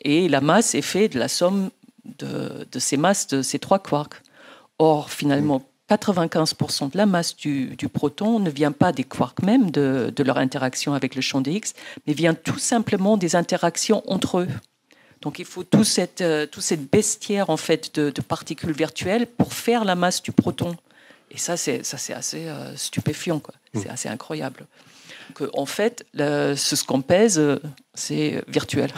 et la masse est faite de la somme de ces masses de ces trois quarks. Or, finalement, 95% de la masse du proton ne vient pas des quarks même, de leur interaction avec le champ de Higgs, mais vient tout simplement des interactions entre eux. Donc il faut toute cette bestiaire en fait, de particules virtuelles pour faire la masse du proton. Et ça, c'est assez stupéfiant, quoi. C'est assez incroyable. Donc, en fait, ce qu'on pèse, c'est virtuel.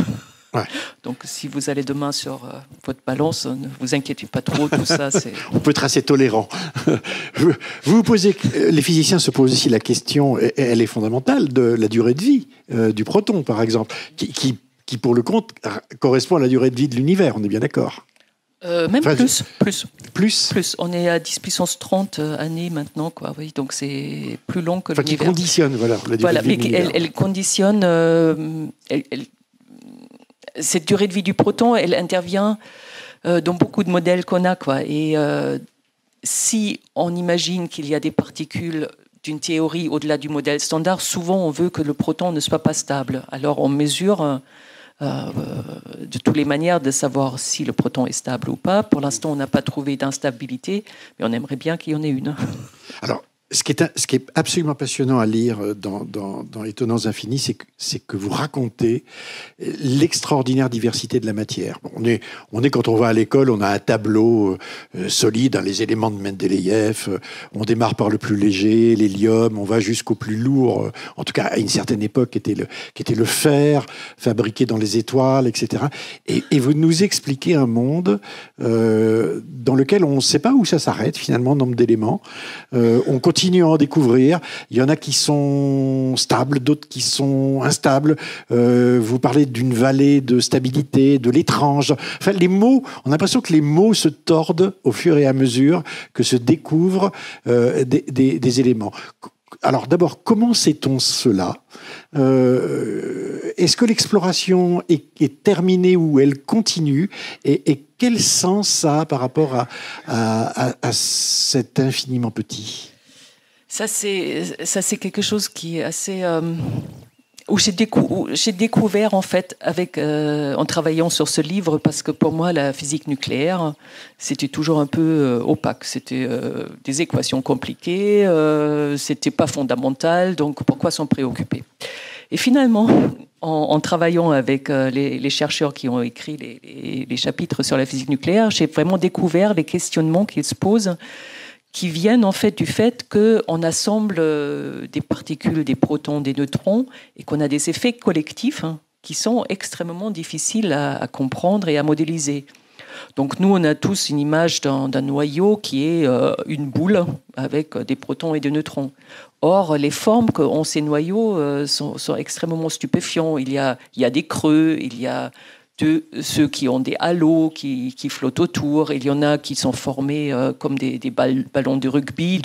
Ouais. Donc, si vous allez demain sur votre balance, ne vous inquiétez pas trop, tout ça, c'est... On peut être assez tolérant. Les physiciens se posent aussi la question, et elle est fondamentale, de la durée de vie du proton, par exemple, qui pour le compte, correspond à la durée de vie de l'univers, on est bien d'accord. Même plus. Plus. On est à 10 puissance 30 années maintenant, quoi. Oui, donc c'est plus long que l'univers. Qui conditionne, la durée de vie de l'univers. Elle conditionne... cette durée de vie du proton, elle intervient dans beaucoup de modèles qu'on a, quoi. Et si on imagine qu'il y a des particules d'une théorie au-delà du modèle standard, souvent on veut que le proton ne soit pas stable. Alors on mesure de toutes les manières de savoir si le proton est stable ou pas. Pour l'instant, on n'a pas trouvé d'instabilité, mais on aimerait bien qu'il y en ait une. Alors, ce qui est absolument passionnant à lire dans Étonnants Infinis, c'est que vous racontez l'extraordinaire diversité de la matière. On est quand on va à l'école, on a un tableau solide, les éléments de Mendeleïev, on démarre par le plus léger, l'hélium, on va jusqu'au plus lourd, en tout cas à une certaine époque, qui était le fer, fabriqué dans les étoiles, etc. Et vous nous expliquez un monde dans lequel on ne sait pas où ça s'arrête, finalement, le nombre d'éléments. On continue à en découvrir. Il y en a qui sont stables, d'autres qui sont instables. Vous parlez d'une vallée de stabilité, de l'étrange. Enfin, les mots, on a l'impression que les mots se tordent au fur et à mesure que se découvrent des éléments. Alors d'abord, comment sait-on cela ? Est-ce que l'exploration est terminée ou elle continue ? Et quel sens ça a par rapport à cet infiniment petit ? Ça, c'est quelque chose qui est assez... où j'ai découvert, en fait, en travaillant sur ce livre, parce que pour moi, la physique nucléaire, c'était toujours un peu opaque. C'était des équations compliquées, c'était pas fondamental, donc pourquoi s'en préoccuper ? Et finalement, en travaillant avec les chercheurs qui ont écrit les chapitres sur la physique nucléaire, j'ai vraiment découvert les questionnements qu'ils se posent, qui viennent en fait du fait qu'on assemble des particules, des protons, des neutrons, et qu'on a des effets collectifs qui sont extrêmement difficiles à comprendre et à modéliser. Donc nous, on a tous une image d'un noyau qui est une boule avec des protons et des neutrons. Or, les formes qu'ont ces noyaux sont extrêmement stupéfiants. Il y a des creux, il y a ceux qui ont des halos qui flottent autour. Il y en a qui sont formés comme des ballons de rugby,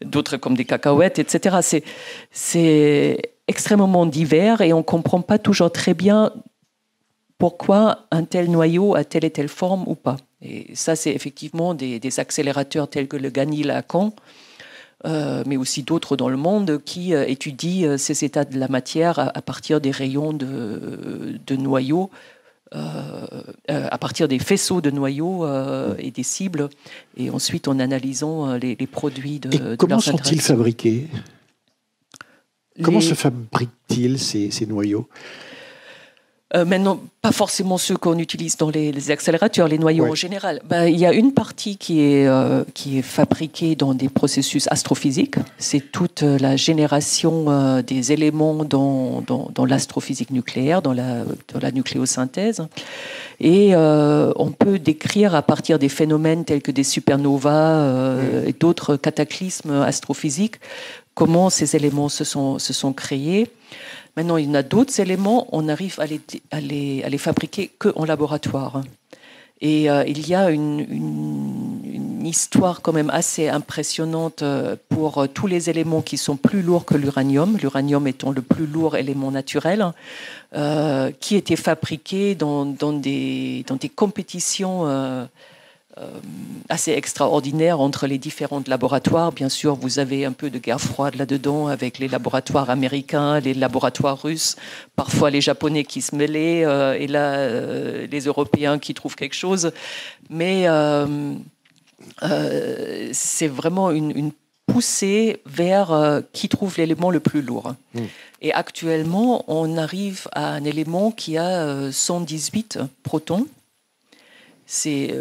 d'autres comme des cacahuètes, etc. C'est extrêmement divers et on ne comprend pas toujours très bien pourquoi un tel noyau a telle et telle forme ou pas. Et ça, c'est effectivement des accélérateurs tels que le Gany-Lacan, mais aussi d'autres dans le monde qui étudient ces états de la matière à partir des rayons de noyaux, à partir des faisceaux de noyaux et des cibles, et ensuite en analysant les produits de leurs interactions. Comment sont-ils fabriqués ? Comment se fabriquent-ils ces noyaux ? Maintenant, pas forcément ceux qu'on utilise dans les accélérateurs, les noyaux en général. Il y a une partie qui est fabriquée dans des processus astrophysiques. C'est toute la génération des éléments dans l'astrophysique nucléaire, dans la nucléosynthèse. Et on peut décrire à partir des phénomènes tels que des supernovas et d'autres cataclysmes astrophysiques comment ces éléments se sont créés. Maintenant, il y en a d'autres éléments, on arrive à les fabriquer qu'en laboratoire. Et il y a une histoire quand même assez impressionnante pour tous les éléments qui sont plus lourds que l'uranium, l'uranium étant le plus lourd élément naturel, qui était fabriqué dans des compétitions assez extraordinaires entre les différents laboratoires. Bien sûr, vous avez un peu de guerre froide là-dedans avec les laboratoires américains, les laboratoires russes, parfois les Japonais qui se mêlaient et là, les Européens qui trouvent quelque chose. Mais c'est vraiment une poussée vers qui trouve l'élément le plus lourd. Et actuellement, on arrive à un élément qui a 118 protons. C'est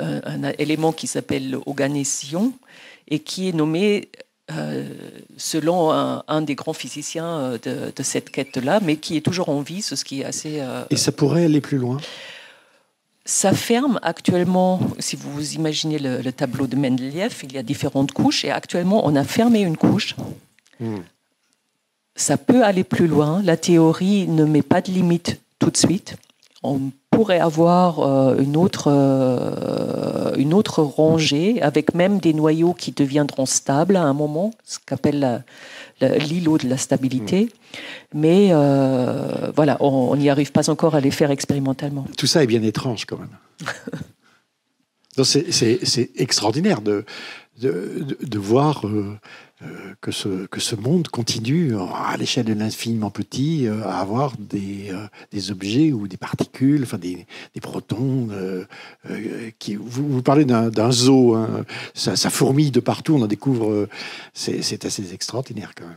un élément qui s'appelle l'oganésion et qui est nommé selon un des grands physiciens de cette quête-là, mais qui est toujours en vie, ce qui est assez... Et ça pourrait aller plus loin? Ça ferme actuellement, si vous imaginez le tableau de Mendeleïev, il y a différentes couches et actuellement on a fermé une couche. Ça peut aller plus loin. La théorie ne met pas de limite tout de suite. On pourrait avoir une autre rangée avec même des noyaux qui deviendront stables à un moment, ce qu'appelle l'îlot de la stabilité. Mais voilà, on n'y arrive pas encore à les faire expérimentalement. Tout ça est bien étrange quand même. Donc c'est extraordinaire de voir que ce monde continue à l'échelle de l'infiniment petit à avoir des objets ou des particules, enfin des protons. Vous parlez d'un zoo, hein, ça fourmille de partout, on en découvre. C'est assez extraordinaire quand même.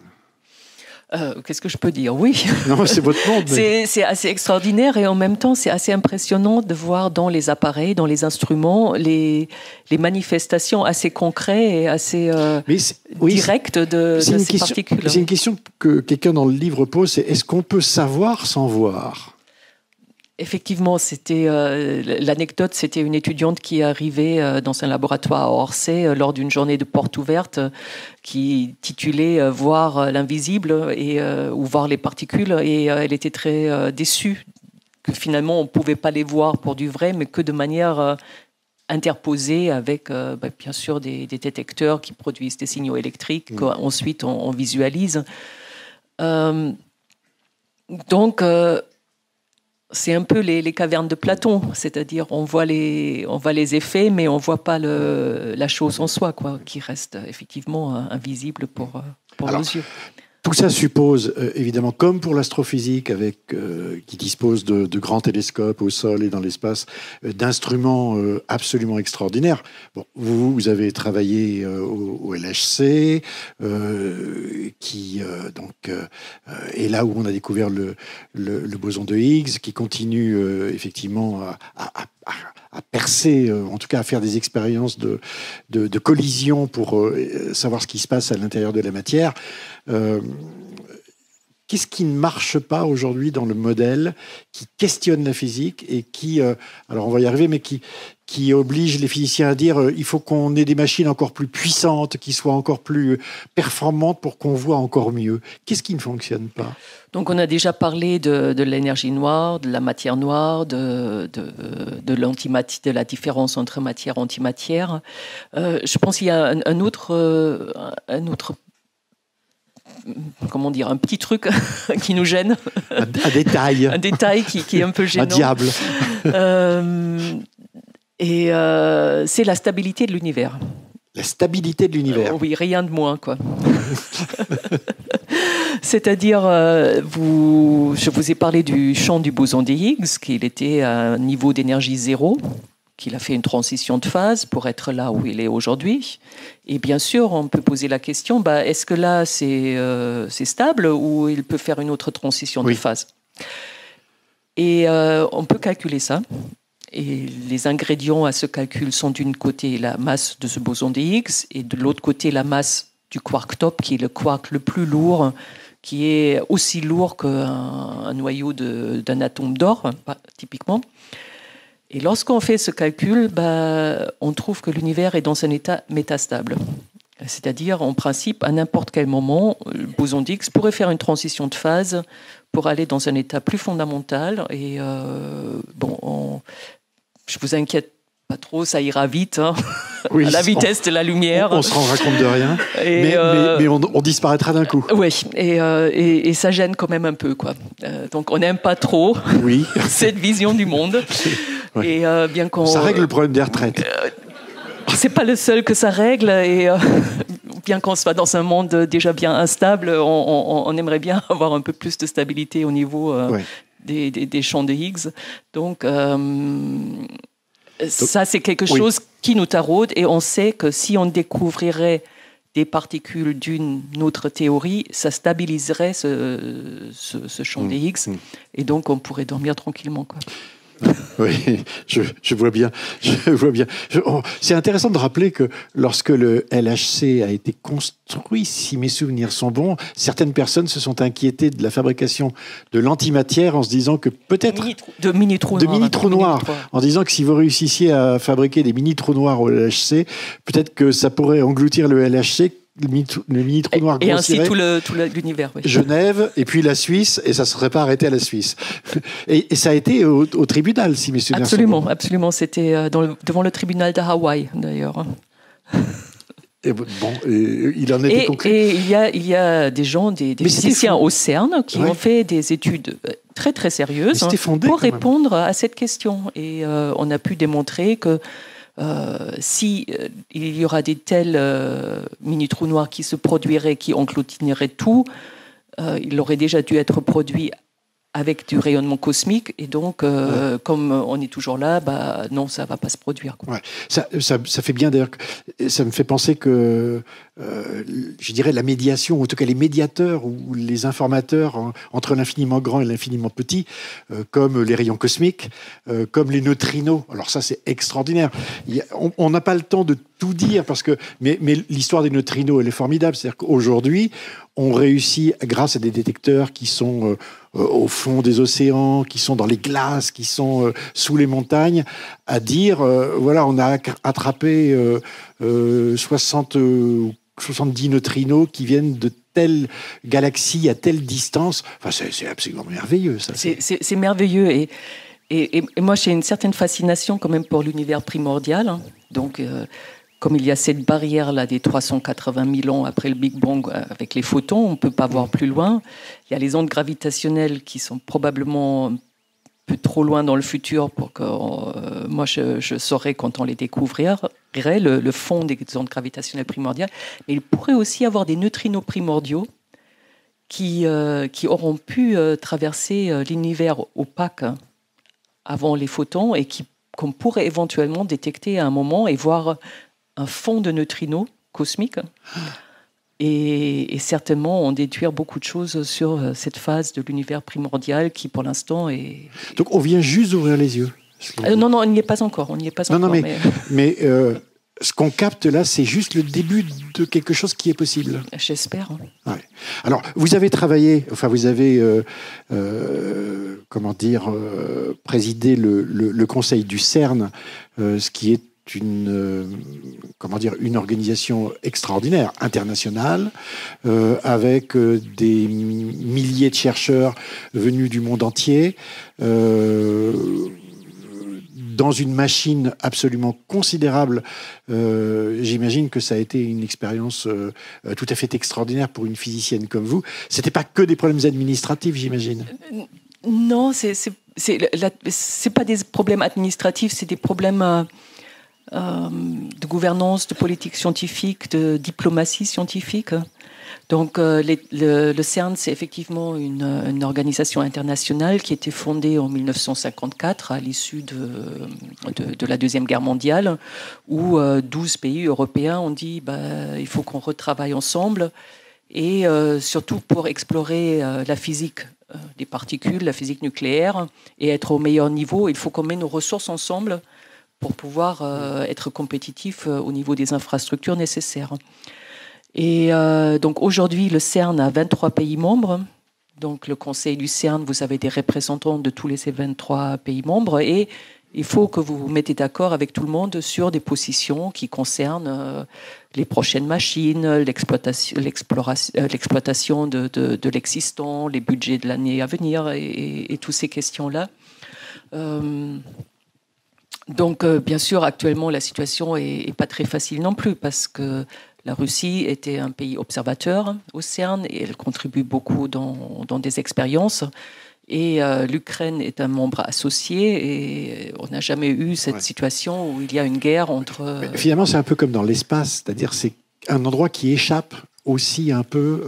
Qu'est-ce que je peux dire? Oui. Non, c'est votre monde. Mais... C'est assez extraordinaire et en même temps, c'est assez impressionnant de voir dans les appareils, dans les instruments, les manifestations assez concrètes et assez directes de ces particules. C'est une question que quelqu'un dans le livre pose, c'est est-ce qu'on peut savoir sans voir? Effectivement, l'anecdote, c'était une étudiante qui est arrivée dans un laboratoire à Orsay lors d'une journée de porte ouverte qui titulait Voir l'invisible ou voir les particules, et elle était très déçue que finalement on ne pouvait pas les voir pour du vrai, mais que de manière interposée avec bien sûr des détecteurs qui produisent des signaux électriques qu'ensuite on visualise. Donc c'est un peu les cavernes de Platon, c'est-à-dire on voit les effets, mais on ne voit pas la chose en soi, quoi, qui reste effectivement invisible pour nos yeux. Tout ça suppose, évidemment, comme pour l'astrophysique, qui dispose de grands télescopes au sol et dans l'espace, d'instruments absolument extraordinaires. Bon, vous avez travaillé au LHC, qui est là où on a découvert le boson de Higgs, qui continue effectivement à percer, en tout cas à faire des expériences de collision pour savoir ce qui se passe à l'intérieur de la matière. Qu'est-ce qui ne marche pas aujourd'hui dans le modèle qui questionne la physique et qui, alors on va y arriver, mais qui oblige les physiciens à dire il faut qu'on ait des machines encore plus puissantes, qui soient encore plus performantes pour qu'on voit encore mieux. Qu'est-ce qui ne fonctionne pas? Donc on a déjà parlé de l'énergie noire, de la matière noire, de l'antimatière, de la différence entre matière et antimatière. Je pense qu'il y a un autre comment dire, un petit truc qui nous gêne. Un détail. Un détail qui est un peu gênant. Un diable. C'est la stabilité de l'univers. La stabilité de l'univers. Oui, rien de moins, quoi. C'est-à-dire, je vous ai parlé du champ du boson de Higgs, qu'il était à un niveau d'énergie zéro, qu'il a fait une transition de phase pour être là où il est aujourd'hui. Et bien sûr, on peut poser la question, est-ce que là, c'est stable ou il peut faire une autre transition de phase? Et on peut calculer ça. Et les ingrédients à ce calcul sont d'une côté la masse de ce boson de Higgs et de l'autre côté la masse du quark top, qui est le quark le plus lourd, qui est aussi lourd qu'un noyau d'un atome d'or, typiquement. Et lorsqu'on fait ce calcul, on trouve que l'univers est dans un état métastable. C'est-à-dire, en principe, à n'importe quel moment, le boson d'Higgs pourrait faire une transition de phase pour aller dans un état plus fondamental. Et je vous inquiète pas trop, ça ira vite. Hein. Oui, à la vitesse de la lumière. On se rend compte de rien, mais on disparaîtra d'un coup. Oui, et ça gêne quand même un peu, quoi. Donc on n'aime pas trop cette vision du monde. Oui. Et bien qu'on... Ça règle le problème des retraites. C'est pas le seul que ça règle, et bien qu'on soit dans un monde déjà bien instable, on aimerait bien avoir un peu plus de stabilité au niveau des champs de Higgs. Donc ça, c'est quelque chose qui nous taraude, et on sait que si on découvrirait des particules d'une autre théorie, ça stabiliserait ce champ des Higgs, et donc on pourrait dormir tranquillement, quoi. Oui, je vois bien. C'est intéressant de rappeler que lorsque le LHC a été construit, si mes souvenirs sont bons, certaines personnes se sont inquiétées de la fabrication de l'antimatière en se disant que peut-être... De mini-trous noirs. En disant que si vous réussissiez à fabriquer des mini-trous noirs au LHC, peut-être que ça pourrait engloutir le LHC. Le mini-trou noir et ainsi tout l'univers. Oui. Genève, et puis la Suisse, et ça ne serait pas arrêté à la Suisse. Et ça a été au tribunal, si mes souvenirs sont bons. Absolument. C'était devant le tribunal de Hawaï, d'ailleurs. Et il en était conclu. Et il y a des gens, des physiciens au CERN qui ont fait des études très, très sérieuses pour répondre à cette question. Et on a pu démontrer que si il y aura des tels mini-trous noirs qui se produiraient, qui engloutineraient tout, il aurait déjà dû être produit avec du rayonnement cosmique, et donc comme on est toujours là, non, ça va pas se produire, quoi. Ouais. Ça fait bien, d'ailleurs, ça me fait penser que je dirais la médiation, ou en tout cas les médiateurs ou les informateurs entre l'infiniment grand et l'infiniment petit, comme les rayons cosmiques, comme les neutrinos. Alors ça, c'est extraordinaire. On n'a pas le temps de tout dire, mais l'histoire des neutrinos, elle est formidable. C'est-à-dire qu'aujourd'hui, on réussit, grâce à des détecteurs qui sont au fond des océans, qui sont dans les glaces, qui sont sous les montagnes, à dire, voilà, on a attrapé 60 ou 70 neutrinos qui viennent de telle galaxie à telle distance. Enfin, c'est absolument merveilleux, ça. C'est merveilleux, et moi, j'ai une certaine fascination quand même pour l'univers primordial. Hein. Donc, comme il y a cette barrière-là des 380 000 ans après le Big Bang avec les photons, on ne peut pas voir plus loin. Il y a les ondes gravitationnelles qui sont probablement un peu trop loin dans le futur pour que moi, je saurais quand on les découvrirait, le fond des ondes gravitationnelles primordiales. Mais il pourrait aussi y avoir des neutrinos primordiaux qui auront pu traverser l'univers opaque avant les photons, et qu'on pourrait éventuellement détecter à un moment et voir un fond de neutrinos cosmiques, et certainement en déduire beaucoup de choses sur cette phase de l'univers primordial qui, pour l'instant, est... Donc on vient juste d'ouvrir les yeux. Non, on n'y est pas encore. Mais ce qu'on capte là, c'est juste le début de quelque chose qui est possible. J'espère. Ouais. Alors, vous avez travaillé, vous avez, présidé le conseil du CERN, ce qui est une organisation extraordinaire, internationale, avec des milliers de chercheurs venus du monde entier, dans une machine absolument considérable. J'imagine que ça a été une expérience tout à fait extraordinaire pour une physicienne comme vous. C'était pas que des problèmes administratifs, j'imagine. Non, c'est pas des problèmes administratifs, c'est des problèmes de gouvernance, de politique scientifique, de diplomatie scientifique. Donc le CERN, c'est effectivement une organisation internationale qui a été fondée en 1954 à l'issue de la Deuxième Guerre mondiale, où 12 pays européens ont dit il faut qu'on retravaille ensemble, et surtout pour explorer la physique des particules, la physique nucléaire, et être au meilleur niveau, il faut qu'on mette nos ressources ensemble pour pouvoir être compétitif au niveau des infrastructures nécessaires. Et donc aujourd'hui, le CERN a 23 pays membres. Donc le conseil du CERN, vous avez des représentants de tous les 23 pays membres, et il faut que vous vous mettez d'accord avec tout le monde sur des positions qui concernent les prochaines machines, l'exploitation de l'existant, les budgets de l'année à venir, et toutes ces questions-là. Donc, bien sûr, actuellement, la situation est pas très facile non plus parce que la Russie était un pays observateur au CERN et elle contribue beaucoup dans des expériences. Et l'Ukraine est un membre associé et on n'a jamais eu cette situation où il y a une guerre entre... Mais finalement, c'est un peu comme dans l'espace, c'est-à-dire c'est un endroit qui échappe aussi un peu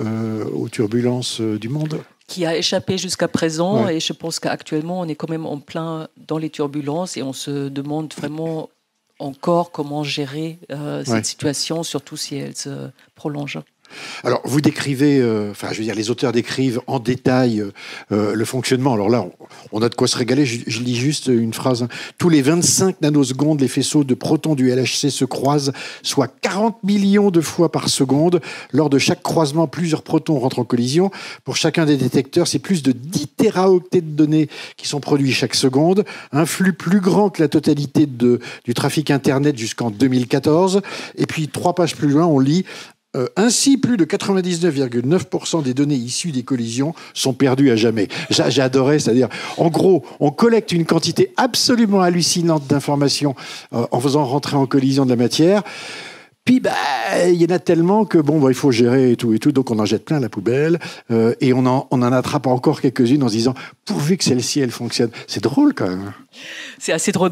aux turbulences du monde. Qui a échappé jusqu'à présent et je pense qu'actuellement, on est quand même en plein dans les turbulences et on se demande vraiment encore comment gérer cette situation, surtout si elle se prolonge. Alors, vous décrivez, les auteurs décrivent en détail le fonctionnement. Alors là, on a de quoi se régaler. Je lis juste une phrase. Tous les 25 nanosecondes, les faisceaux de protons du LHC se croisent, soit 40 millions de fois par seconde. Lors de chaque croisement, plusieurs protons rentrent en collision. Pour chacun des détecteurs, c'est plus de 10 téraoctets de données qui sont produits chaque seconde. Un flux plus grand que la totalité du trafic Internet jusqu'en 2014. Et puis, 3 pages plus loin, on lit... ainsi, plus de 99,9% des données issues des collisions sont perdues à jamais. J'ai adoré, c'est-à-dire, en gros, on collecte une quantité absolument hallucinante d'informations en faisant rentrer en collision de la matière. Puis, il y en a tellement que, il faut gérer et tout, donc on en jette plein à la poubelle, et on en attrape encore quelques-unes en se disant, pourvu que celle-ci, elle fonctionne. C'est drôle, quand même. C'est assez drôle.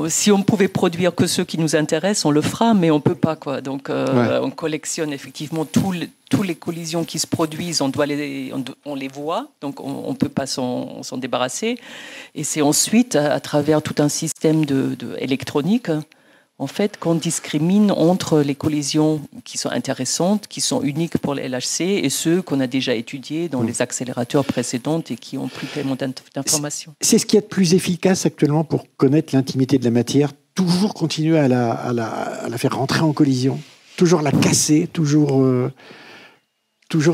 Si on pouvait produire que ceux qui nous intéressent, on le fera, mais on peut pas, quoi. Donc, on collectionne effectivement tous les collisions qui se produisent, on les voit, donc on peut pas s'en débarrasser. Et c'est ensuite, à travers tout un système électronique, en fait, qu'on discrimine entre les collisions qui sont intéressantes, qui sont uniques pour les LHC, et ceux qu'on a déjà étudiés dans les accélérateurs précédents et qui ont plus tellement d'informations. C'est ce qui est de plus efficace actuellement pour connaître l'intimité de la matière, toujours continuer à la faire rentrer en collision, toujours la casser, toujours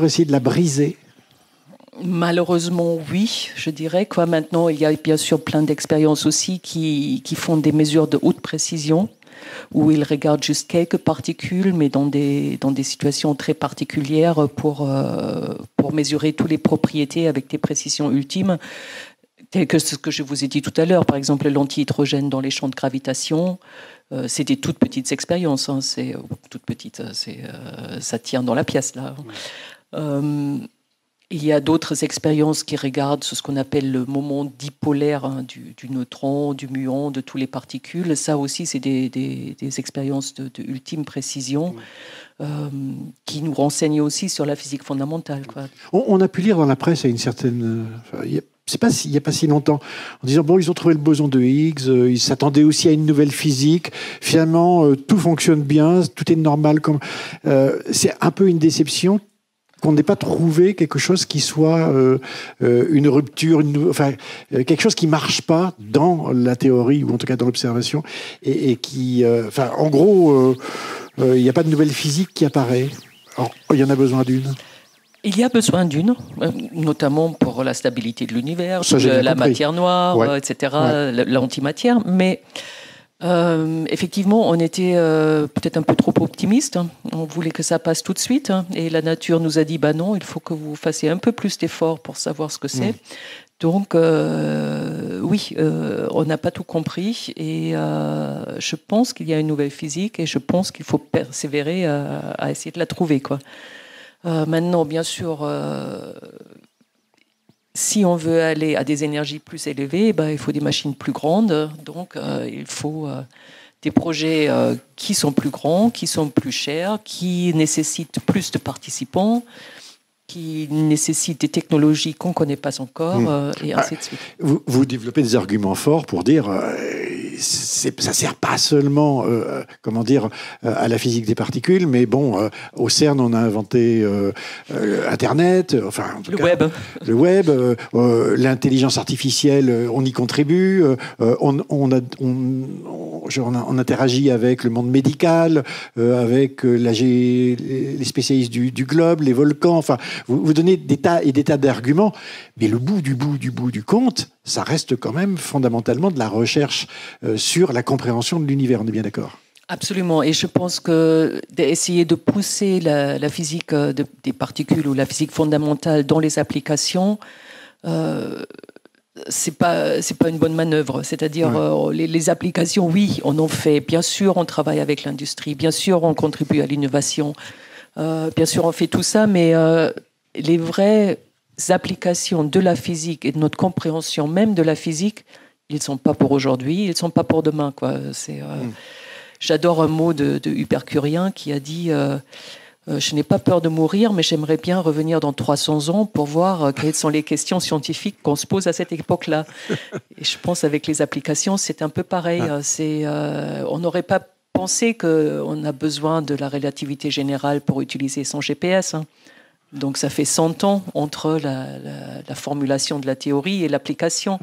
essayer de la briser. Malheureusement, oui, je dirais. Maintenant, il y a bien sûr plein d'expériences aussi qui font des mesures de haute précision, où ils regardent juste quelques particules, mais dans des situations très particulières pour mesurer toutes les propriétés avec des précisions ultimes, telles que ce que je vous ai dit tout à l'heure. Par exemple, l'anti-hydrogène dans les champs de gravitation, c'est des toutes petites expériences. C'est toutes petites, ça tient dans la pièce, là. Il y a d'autres expériences qui regardent ce qu'on appelle le moment dipolaire du neutron, du muon, de toutes les particules. Ça aussi, c'est des expériences de ultime précision qui nous renseignent aussi sur la physique fondamentale. On a pu lire dans la presse à une certaine... il n'y a pas si longtemps, en disant, ils ont trouvé le boson de Higgs, ils s'attendaient aussi à une nouvelle physique. Finalement, tout fonctionne bien, tout est normal. C'est un peu une déception qu'on n'ait pas trouvé quelque chose qui soit une rupture, quelque chose qui ne marche pas dans la théorie, ou en tout cas dans l'observation, et qui... en gros, il n'y a pas de nouvelle physique qui apparaît. Alors, il y en a besoin d'une. Il y a besoin d'une, notamment pour la stabilité de l'univers, la matière noire, etc., l'antimatière, mais... effectivement, on était peut-être un peu trop optimiste. On voulait que ça passe tout de suite. Et la nature nous a dit, non, il faut que vous fassiez un peu plus d'efforts pour savoir ce que c'est. Donc, oui, on n'a pas tout compris. Et je pense qu'il y a une nouvelle physique et je pense qu'il faut persévérer à essayer de la trouver, maintenant, bien sûr... si on veut aller à des énergies plus élevées, il faut des machines plus grandes. Donc, il faut des projets qui sont plus grands, qui sont plus chers, qui nécessitent plus de participants, qui nécessitent des technologies qu'on ne connaît pas encore, et ainsi de suite. Vous développez des arguments forts pour dire ça ne sert pas seulement à la physique des particules, mais au CERN, on a inventé Internet, le web, l'intelligence artificielle, on y contribue, on interagit avec le monde médical, avec les spécialistes du globe, les volcans, vous donnez des tas et des tas d'arguments, mais le bout du compte, ça reste quand même fondamentalement de la recherche sur la compréhension de l'univers, on est bien d'accord? Absolument, et je pense que d'essayer de pousser la physique des particules ou la physique fondamentale dans les applications, c'est pas une bonne manœuvre. C'est-à-dire les applications, oui, on en fait. Bien sûr, on travaille avec l'industrie. Bien sûr, on contribue à l'innovation. Bien sûr, on fait tout ça, mais les vraies applications de la physique et de notre compréhension même de la physique, ils ne sont pas pour aujourd'hui, ils ne sont pas pour demain, quoi. J'adore un mot de Hypercurien qui a dit je n'ai pas peur de mourir, mais j'aimerais bien revenir dans 300 ans pour voir quelles sont les questions scientifiques qu'on se pose à cette époque-là. Et je pense avec les applications, c'est un peu pareil. On n'aurait pas pensé qu'on a besoin de la relativité générale pour utiliser son GPS. Donc ça fait 100 ans entre la formulation de la théorie et l'application.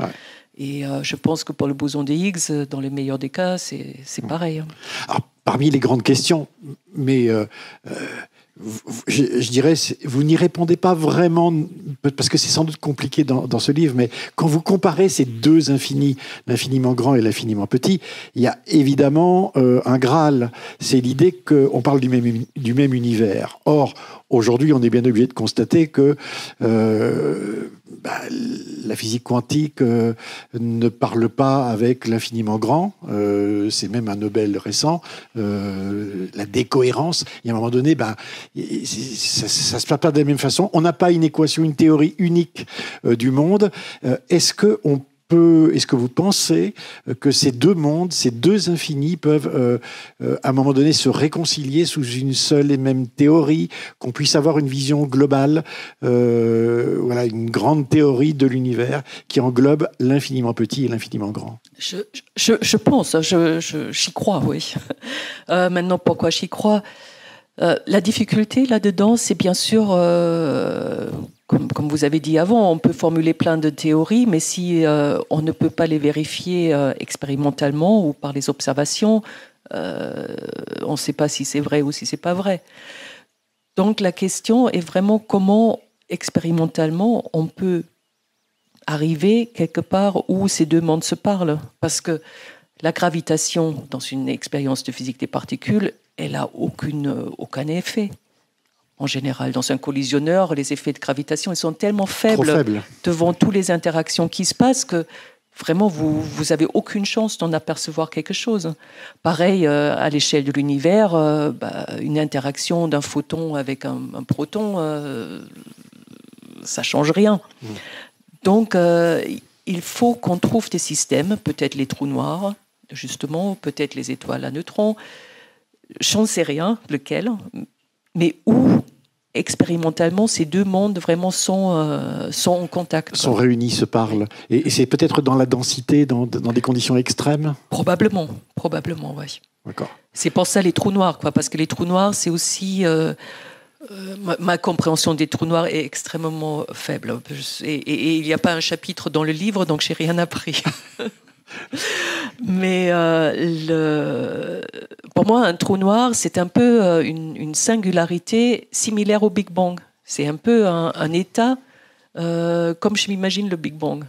Et je pense que pour le boson de Higgs, dans le meilleur des cas, c'est pareil. Alors, parmi les grandes questions, mais je dirais, vous n'y répondez pas vraiment, parce que c'est sans doute compliqué dans ce livre, mais quand vous comparez ces deux infinis, l'infiniment grand et l'infiniment petit, il y a évidemment un Graal. C'est l'idée qu'on parle du même univers. Or, aujourd'hui, on est bien obligé de constater que la physique quantique ne parle pas avec l'infiniment grand. C'est même un Nobel récent. La décohérence, il y a un moment donné, ça ne se passe pas de la même façon. On n'a pas une équation, une théorie unique du monde. Est-ce que vous pensez que ces deux mondes, ces deux infinis peuvent, à un moment donné, se réconcilier sous une seule et même théorie, qu'on puisse avoir une vision globale, une grande théorie de l'univers qui englobe l'infiniment petit et l'infiniment grand? Je pense, j'y crois, oui. Maintenant, pourquoi j'y crois? La difficulté là-dedans, c'est bien sûr, comme vous avez dit avant, on peut formuler plein de théories, mais si on ne peut pas les vérifier expérimentalement ou par les observations, on ne sait pas si c'est vrai ou si c'est pas vrai. Donc la question est vraiment comment expérimentalement on peut arriver quelque part où ces deux mondes se parlent, parce que la gravitation dans une expérience de physique des particules, elle n'a aucun effet. En général, dans un collisionneur, les effets de gravitation ils sont tellement faibles devant toutes les interactions qui se passent que vraiment, vous n'avez aucune chance d'en apercevoir quelque chose. Pareil, à l'échelle de l'univers, une interaction d'un photon avec un proton, ça ne change rien. Donc, il faut qu'on trouve des systèmes, peut-être les trous noirs, justement, peut-être les étoiles à neutrons, je n'en sais rien, lequel, mais où, expérimentalement, ces deux mondes vraiment sont en contact. Sont réunis, se parlent. Et c'est peut-être dans la densité, dans des conditions extrêmes? Probablement, oui. D'accord. C'est pour ça les trous noirs, parce que les trous noirs, c'est aussi... ma compréhension des trous noirs est extrêmement faible. Et il n'y a pas un chapitre dans le livre, donc je n'ai rien appris. Mais pour moi, un trou noir, c'est un peu une singularité similaire au Big Bang. C'est un peu un état comme je m'imagine le Big Bang.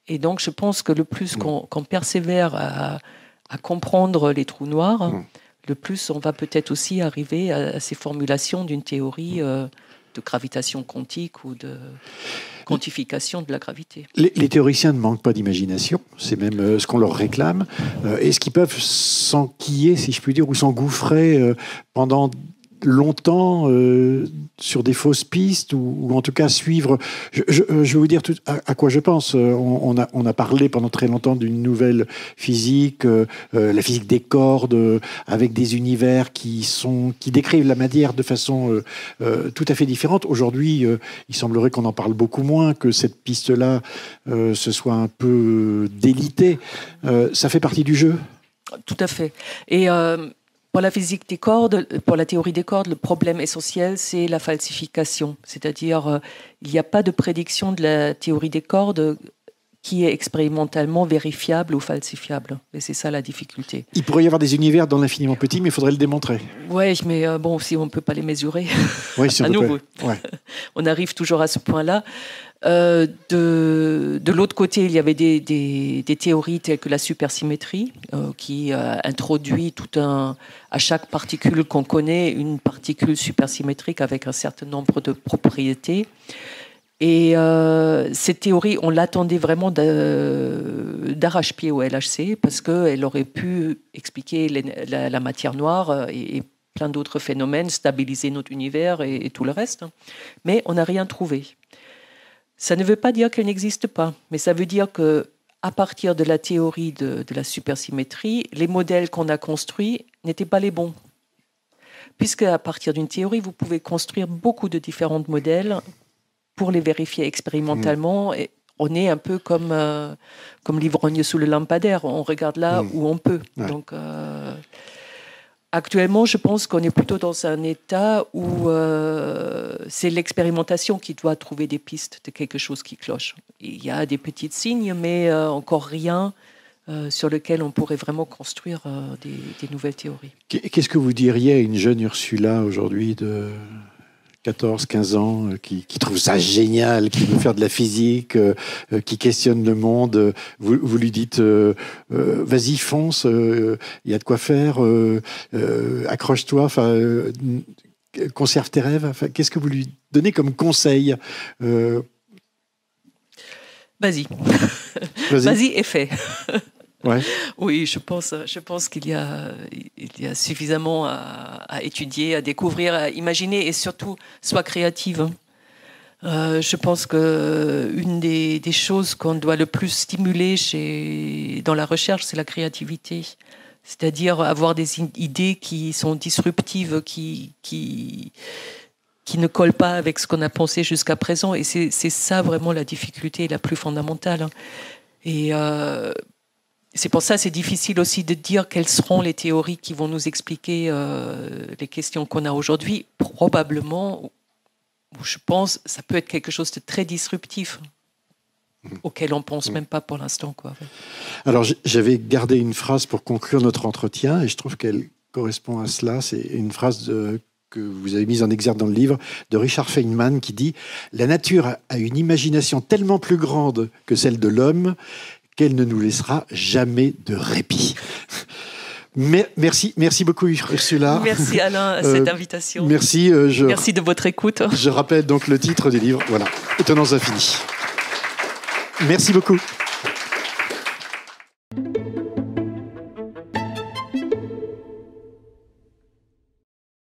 Et donc, je pense que le plus qu'on persévère à comprendre les trous noirs, le plus on va peut-être aussi arriver à ces formulations d'une théorie de gravitation quantique ou de quantification de la gravité. Les théoriciens ne manquent pas d'imagination, c'est même ce qu'on leur réclame. Est-ce qu'ils peuvent s'enquiller, si je puis dire, ou s'engouffrer pendant longtemps sur des fausses pistes ou en tout cas suivre... Je vais vous dire à quoi je pense. On a parlé pendant très longtemps d'une nouvelle physique, la physique des cordes, avec des univers qui décrivent la matière de façon tout à fait différente. Aujourd'hui, il semblerait qu'on en parle beaucoup moins, que cette piste-là se soit un peu délitée. Ça fait partie du jeu? Tout à fait. Et... pour la physique des cordes, pour la théorie des cordes, le problème essentiel, c'est la falsification. C'est-à-dire, il n'y a pas de prédiction de la théorie des cordes qui est expérimentalement vérifiable ou falsifiable. Et c'est ça la difficulté. Il pourrait y avoir des univers dans l'infiniment petit, mais il faudrait le démontrer. Oui, mais si on ne peut pas les mesurer, si à nouveau, on arrive toujours à ce point-là. De l'autre côté, il y avait des théories telles que la supersymétrie, qui introduit à chaque particule qu'on connaît, une particule supersymétrique avec un certain nombre de propriétés. Et cette théorie, on l'attendait vraiment d'arrache-pied au LHC parce qu'elle aurait pu expliquer la matière noire et plein d'autres phénomènes, stabiliser notre univers et tout le reste. Mais on n'a rien trouvé. Ça ne veut pas dire qu'elle n'existe pas, mais ça veut dire que à partir de la théorie de la supersymétrie, les modèles qu'on a construits n'étaient pas les bons. Puisque à partir d'une théorie, vous pouvez construire beaucoup de différents modèles pour les vérifier expérimentalement. Et on est un peu comme l'ivrogne sous le lampadaire. On regarde là où on peut. Ouais. Donc, actuellement, je pense qu'on est plutôt dans un état où c'est l'expérimentation qui doit trouver des pistes de quelque chose qui cloche. Il y a des petits signes, mais encore rien sur lequel on pourrait vraiment construire des nouvelles théories. Qu'est-ce que vous diriez à une jeune Ursula aujourd'hui de 14, 15 ans, qui trouve ça génial, qui veut faire de la physique, qui questionne le monde? Vous lui dites vas-y, fonce, il y a de quoi faire, accroche-toi, conserve tes rêves. Qu'est-ce que vous lui donnez comme conseil? Vas-y. Vas-y et fais. Ouais. Oui, je pense qu'il y a suffisamment à étudier, à découvrir, à imaginer et surtout, sois créative. Je pense qu'une des choses qu'on doit le plus stimuler dans la recherche, c'est la créativité. C'est-à-dire avoir des idées qui sont disruptives, qui ne collent pas avec ce qu'on a pensé jusqu'à présent. Et c'est ça vraiment la difficulté la plus fondamentale. Et c'est pour ça que c'est difficile aussi de dire quelles seront les théories qui vont nous expliquer les questions qu'on a aujourd'hui. Probablement, je pense, ça peut être quelque chose de très disruptif auquel on ne pense même pas pour l'instant, quoi. Alors, j'avais gardé une phrase pour conclure notre entretien et je trouve qu'elle correspond à cela. C'est une phrase que vous avez mise en exergue dans le livre de Richard Feynman qui dit « La nature a une imagination tellement plus grande que celle de l'homme qu'elle ne nous laissera jamais de répit. » Merci beaucoup Ursula. Merci Alain à cette invitation. Merci. Merci de votre écoute. Je rappelle donc le titre du livre. Voilà, Étonnants infinis. Merci beaucoup.